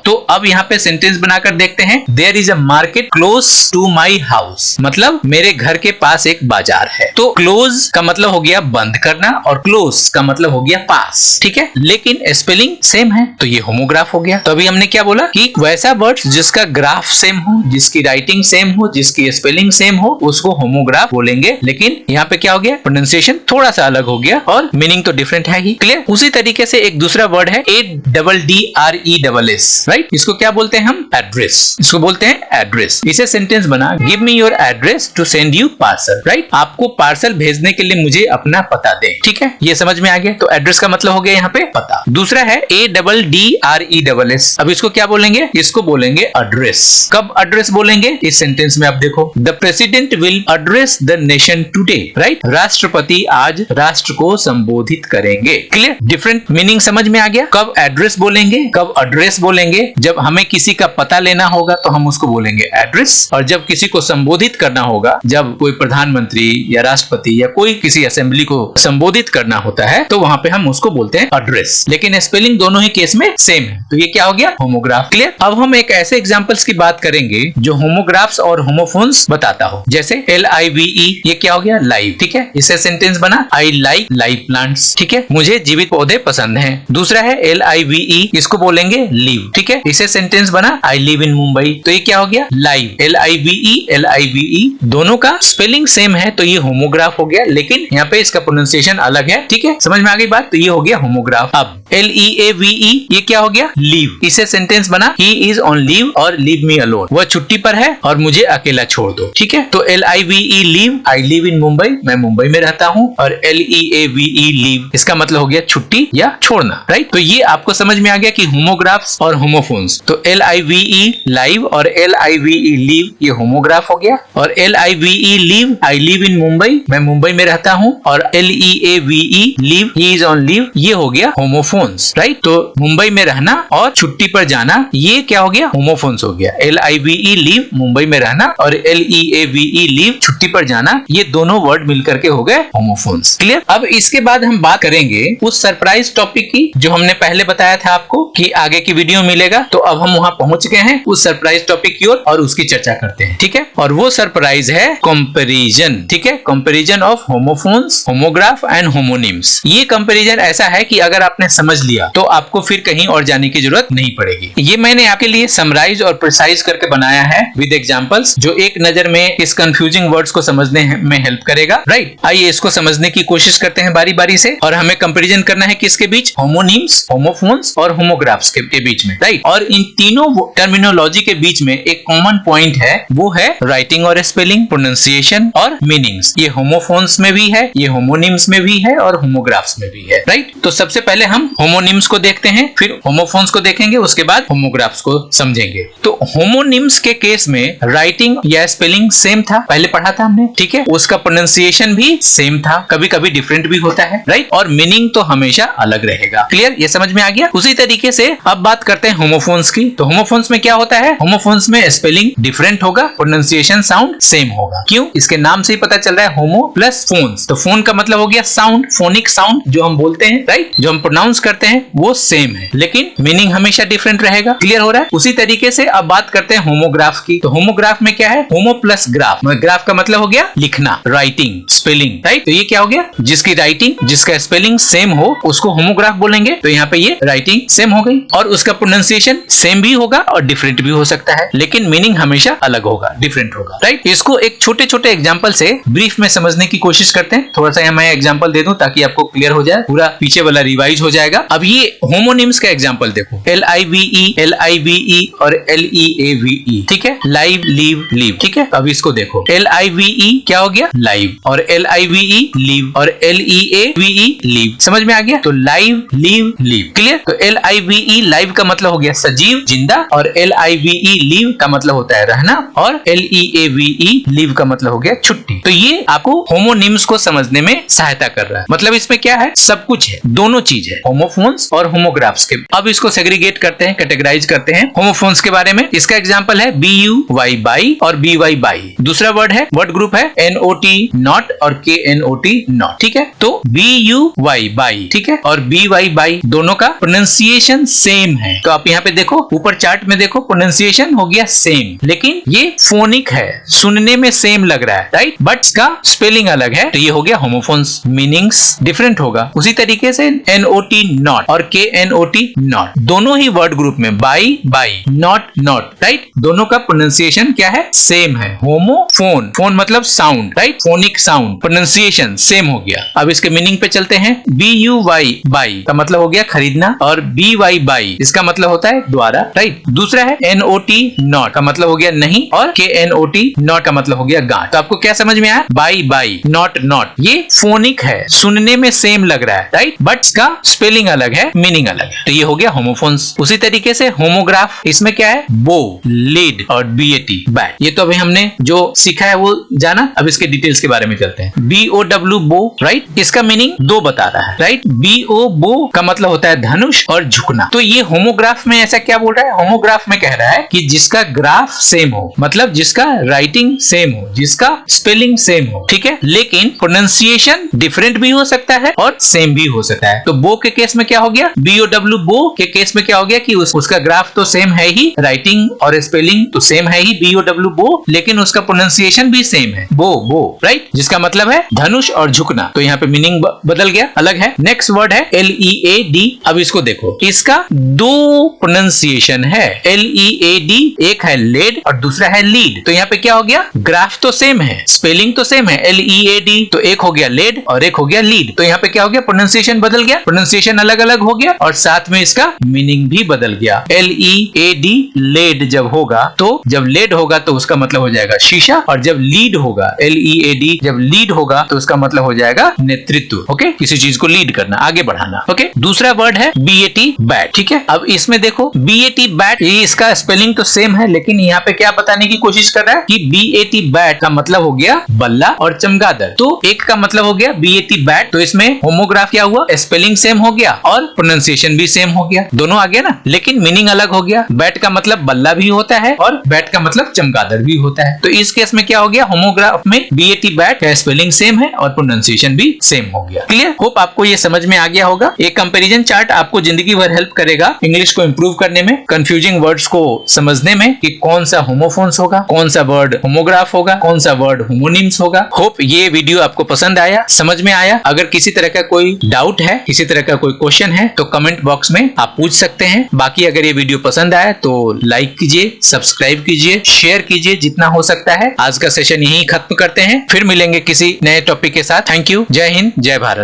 तो अब यहाँ पे सेंटेंस बनाकर देखते हैं। There is a market close to my house, मतलब मेरे घर के पास एक बाजार है। तो क्लोज का मतलब हो गया बंद करना, और क्लोज का मतलब हो गया पास। ठीक है, लेकिन स्पेलिंग सेम है, तो ये होमोग्राफ हो गया। तो अभी हमने क्या बोला कि वैसा वर्ड जिसका ग्राफ सेम हो, जिसकी राइटिंग सेम हो, जिसकी स्पेलिंग सेम हो, उसको होमोग्राफ बोलेंगे। लेकिन यहाँ पे क्या हो गया, प्रोनाउंसिएशन थोड़ा सा अलग हो गया, और मीनिंग तो डिफरेंट है ही। क्लियर। उसी तरीके से एक दूसरा वर्ड है ADDRESS, राइट। इसको क्या बोलते हैं हम, एड्रेस। इसको बोलते हैं एड्रेस। इसे सेंटेंस बना, give me your address to send you parcel, right. आपको पार्सल भेजने के लिए मुझे अपना पता दें। ठीक है, ये समझ में आ गया। तो एड्रेस का मतलब हो गया यहाँ पे पता। दूसरा है ADDRESS। अब इसको क्या बोलेंगे, इसको बोलेंगे एड्रेस। कब एड्रेस बोलेंगे, इस सेंटेंस में आप देखो, the president will address the nation today, right. राष्ट्रपति आज राष्ट्र को संबोधित करेंगे। क्लियर। डिफरेंट मीनिंग समझ में आ गया। कब एड्रेस बोलेंगे, कब एड्रेस बोलेंगे। जब हमें किसी का पता लेना होगा तो हम उसको बोलेंगे एड्रेस, और जब किसी को संबोधित करना होगा, जब कोई प्रधानमंत्री या राष्ट्रपति या कोई किसी असेंबली को संबोधित करना होता है, तो वहां पे हम उसको बोलते हैं एड्रेस। लेकिन स्पेलिंग दोनों ही केस में सेम है, तो ये क्या हो गया, होमोग्राफ। क्लियर। अब हम एक ऐसे एग्जांपल्स की बात करेंगे जो होमोग्राफ्स और होमोफोन्स बताता हो। जैसे LIVE, ये क्या हो गया, लाइव। ठीक है, इसे सेंटेंस बना, आई लाइक लाइव प्लांट्स। ठीक है, मुझे जीवित पौधे पसंद हैं। दूसरा है LIVE, इसको बोलेंगे लिव। ठीक है, इसे सेंटेंस बना, आई लिव इन मुंबई। तो ये क्या हो गया, लाइव। LIVE दोनों का स्पेलिंग सेम है, तो ये होमोग्राफ हो गया, लेकिन यहाँ पे इसका प्रोनाउंसिएशन अलग है। ठीक है, समझ में आ गई बात। तो ये हो गया होमोग्राफ। अब LEAVE, ये क्या हो गया, लीव। इसे सेंटेंस बना, ही इज ऑन लीव और लीव मी अलोन। वह छुट्टी पर है और मुझे अकेला छोड़ दो। ठीक है, तो LIVE leave, I live in Mumbai, मैं मुंबई में रहता हूँ। और LEAVE लीव, इसका मतलब हो गया छुट्टी या छोड़ना, राइट। तो ये आपको समझ में आ गया कि होमोग्राफ्स और होमोफोन्स। तो LIVE लाइव और LIVE लीव, ये होमोग्राफ हो गया। और LIVE leave, I live in Mumbai, मैं मुंबई में रहता हूँ। और LEAVE leave, he is on leave, ये हो गया होमोफोन्स, राइट। तो मुंबई में रहना और छुट्टी पर जाना, ये क्या हो गया, होमोफोन्स हो गया। LIVE लीव, मुंबई में रहना, और LEAVE लीव, छुट्टी पर जाना, ये दोनों वर्ड मिलकर के हो गए होमोफोन्स। क्लियर। अब इसके बाद हम बात करेंगे उस सरप्राइज टॉपिक की जो हमने पहले बताया था आपको कि आगे की वीडियो मिलेगा। तो अब हम वहां पहुंच गए हैं उस सरप्राइज टॉपिक की ओर, और उसकी चर्चा करते हैं। ठीक है, और वो सरप्राइज है कंपैरिजन। ठीक है, comparison of homophones, homograph and homonyms. ये कंपैरिजन ऐसा है कि अगर आपने समझ लिया तो आपको फिर कहीं और जाने की जरूरत नहीं पड़ेगी। ये मैंने आपके लिए समराइज और प्रिसाइज करके बनाया है विद एग्जांपल्स, जो एक नजर में इस कंफ्यूजिंग वर्ड्स को समझने में हेल्प करेगा, राइट। आइए इसको समझने की कोशिश करते हैं बारी बारी से। और हमें कंपैरिजन करना है किसके बीच, होमोनिम्स, होमोफोन्स और होमोग्राफ्स के बीच में, राइट। और इन तीनों टर्मिनोलॉजी के बीच में एक कॉमन पॉइंट है, वो है राइटिंग और स्पेलिंग, प्रोनाउंसिएशन और मीनिंग्स। ये होमोफोन्स में भी है, ये होमोनिम्स में भी है और होमोग्राफ्स में भी है, राइट। तो सबसे पहले हम होमोनिम्स को देखते हैं, फिर होमोफोन्स को देखेंगे, उसके बाद होमोग्राफ्स को समझेंगे। तो होमोनिम्स के केस में राइटिंग या स्पेलिंग सेम था, पहले पढ़ा था हमने, ठीक है। उसका प्रोनाउंसिएशन भी सेम था, कभी कभी डिफरेंट भी होता है, राइट, और मीनिंग तो हमेशा अलग रहेगा। क्लियर, ये समझ में आ गया। उसी तरीके से अब बात करते हैं होमोफोन्स की। तो होमोफोन्स में क्या होता है, होमोफोन्स में स्पेलिंग डिफरेंट होगा, प्रोनाउंसिएशन साउंड सेम होगा। क्यों, इसके नाम से ही पता चल रहा है, होमो प्लस फोन्स। तो फोन का मतलब हो गया साउंड, फोनिक साउंड जो हम बोलते हैं, राइट, जो हम प्रोनाउंस करते हैं वो सेम है, लेकिन मीनिंग हमेशा डिफरेंट रहेगा। क्लियर हो रहा है। उसी तरीके से अब बात करते हैं होमोग्राफ की। तो होमोग्राफ में क्या है, होमो प्लस ग्राफ। ग्राफ का मतलब हो गया लिखना, राइटिंग, स्पेलिंग, राइट। तो ये क्या हो गया, जिसकी राइटिंग, जिसका स्पेलिंग सेम हो उसको होमोग्राफ बोलेंगे। तो यहाँ पे ये राइटिंग सेम हो गई, और उसका प्रोनाउंसिएशन सेम भी होगा और डिफरेंट भी हो सकता है, लेकिन मीनिंग हमेशा अलग होगा, डिफरेंट होगा, राइट। इसको एक छोटे छोटे एग्जांपल से ब्रीफ में समझने की कोशिश करते हैं। थोड़ा सा यहाँ मैं एग्जांपल दे दूं ताकि आपको क्लियर हो जाए, पूरा पीछे वाला रिवाइज हो जाएगा। अब ये होमोनिम्स का एग्जांपल देखो, LIVE और LEAVE, ठीक है, लाइव, लीव, लीव, ठीक है। अब इसको देखो, LIVE क्या हो गया, लाइव, और LIVE लीव, और LEAVE लीव। समझ में आ गया। तो लाइव, लीव, लीव। क्लियर। तो LIVE लाइव का मतलब हो गया सजीव, जिंदा, और LIVE लीव का मतलब होता है रहना, और LEAVE लीव का मतलब हो गया छुट्टी। तो ये आपको होमोनिम्स को समझने में सहायता कर रहा है। मतलब इसमें क्या है, सब कुछ है, दोनों चीज है, होमोफोन्स और होमोग्राफ्स के। अब इसको सेग्रीगेट करते हैं, कैटेगराइज करते हैं होमोफोन्स के बारे में। इसका एग्जांपल है BUY बाई और BY बाई। दूसरा वर्ड है, वर्ड ग्रुप है NOT नॉट और KNOT नॉट, ठीक है। तो BUY बाई, ठीक है, और BY बाई दोनों का प्रोनाउंसिएशन सेम है। तो आप यहाँ पे देखो, ऊपर चार्ट में देखो, प्रोनाउंसिएशन हो गया सेम, लेकिन ये फोनिक है, सुनने में सेम लग रहा है, राइट, बट इसका स्पेलिंग अलग है। तो ये हो गया होमोफोन्स, मीनिंग्स डिफरेंट होगा। उसी तरीके से NOT नॉट और KNOT नॉट, दोनों ही वर्ड ग्रुप में by by, not not, right, दोनों का प्रोनाउंसिएशन क्या है, सेम है। होमोफोन, फोन मतलब sound, right, phonic sound, pronunciation same हो गया। अब इसके मीनिंग पे चलते हैं। BUY बाई का मतलब हो गया खरीदना, और BY बाई इसका मतलब होता है द्वारा, राइट। दूसरा है NOT नॉट का मतलब हो गया नहीं, और KNOT नॉट का मतलब हो गया गांठ। तो आपको क्या समझ में आया, बाई बाई, नॉट नॉट, ये फोनिक है, सुनने में सेम लग रहा है, राइट, बट इसका स्पेलिंग अलग है, मीनिंग अलग है। तो ये हो गया होमोफोन्स। उसी तरीके से होमोग्राफ, इसमें क्या है, बो, लीड और BAT, बैट। ये तो अभी हमने जो सीखा है वो जाना। अब इसके डिटेल्स के बारे में चलते हैं। BOW बो, राइट, इसका मीनिंग दो बता रहा है, राइट। BO बो का मतलब होता है धनुष और झुकना। तो ये होमोग्राफ में ऐसा क्या बोल रहा है, होमोग्राफ में कह रहा है कि जिसका ग्राफ सेम हो, मतलब जिसका राइटिंग सेम हो, जिसका स्पेलिंग सेम हो, ठीक है, लेकिन प्रोनाउंसिएशन डिफरेंट भी हो सकता है और सेम भी हो सकता है। तो बो के केस में क्या हो गया, BOW बो के केस में क्या हो गया कि उसका ग्राफ तो सेम है ही, राइटिंग और स्पेलिंग तो सेम है ही, BOW बो, लेकिन उसका प्रोनाउंसिएशन भी सेम है, बो बो, राइट, जिसका मतलब है धनुष और झुकना। तो यहाँ पे मीनिंग बदल गया, अलग है। नेक्स्ट वर्ड है LEAD। अब इसको देखो, इसका दो प्रोनाउंसिएशन है, LEAD, एक है लेड और दूसरा है लीड। तो यहाँ पे क्या हो गया, ग्राफ तो सेम है, स्पेलिंग तो सेम है, LEAD, तो एक हो गया लेड और एक हो गया लीड। तो यहाँ पे क्या हो गया, प्रोनाउंसिएशन बदल गया, प्रोनाउंसिएशन अलग अलग हो गया, और साथ में इसका मीनिंग भी बदल गया। LEAD लेड जब होगा, तो जब लेड होगा तो उसका मतलब हो जाएगा शीशा, और जब लीड होगा, LEAD जब लीड होगा तो उसका मतलब हो जाएगा नेतृत्व। ओके, किसी चीज को लीड करना, आगे बढ़ाना। ओके, दूसरा वर्ड है BAT बैट, ठीक है। अब इसमें देखो BAT बैट, ये इसका स्पेलिंग तो सेम है, लेकिन यहाँ पे क्या बताने की कोशिश कर रहा है कि BAT बैट का मतलब हो गया बल्ला और चमगादड़। तो एक का मतलब हो गया BAT बैट, तो इसमें होमोग्राफ क्या हुआ, स्पेलिंग सेम हो गया और प्रोनाउंसिएशन भी सेम हो गया, दोनों आ गया ना, लेकिन मीनिंग अलग हो गया। बैट का मतलब बल्ला भी होता है और बैट का मतलब चमगादड़ भी होता है। तो इस केस में क्या हो गया, होमोग्राफ में BAT बैट का स्पेलिंग सेम है और प्रोनाउंसिएशन भी सेम हो गया। क्लियर, होप आपको ये समझ में आ गया होगा। एक कंपैरिजन चार्ट आपको जिंदगी भर हेल्प करेगा इंग्लिश को इंप्रूव करने में, कंफ्यूजिंग वर्ड्स को समझने में कि कौन सा होमोफोन्स होगा, कौन सा वर्ड होमोग्राफ होगा, कौन सा वर्ड होमोनिम्स होगा। होप ये वीडियो आपको पसंद आया, समझ में आया। अगर किसी तरह का कोई डाउट है, किसी तरह का कोई क्वेश्चन है, तो कमेंट बॉक्स में आप पूछ सकते हैं। बाकी अगर ये वीडियो पसंद आया तो लाइक कीजिए, सब्सक्राइब कीजिए, शेयर कीजिए जितना हो सकता है। आज का सेशन यहीं खत्म करते हैं, फिर मिलेंगे किसी नए टॉपिक के साथ। थैंक यू, जय हिंद, जय भारत।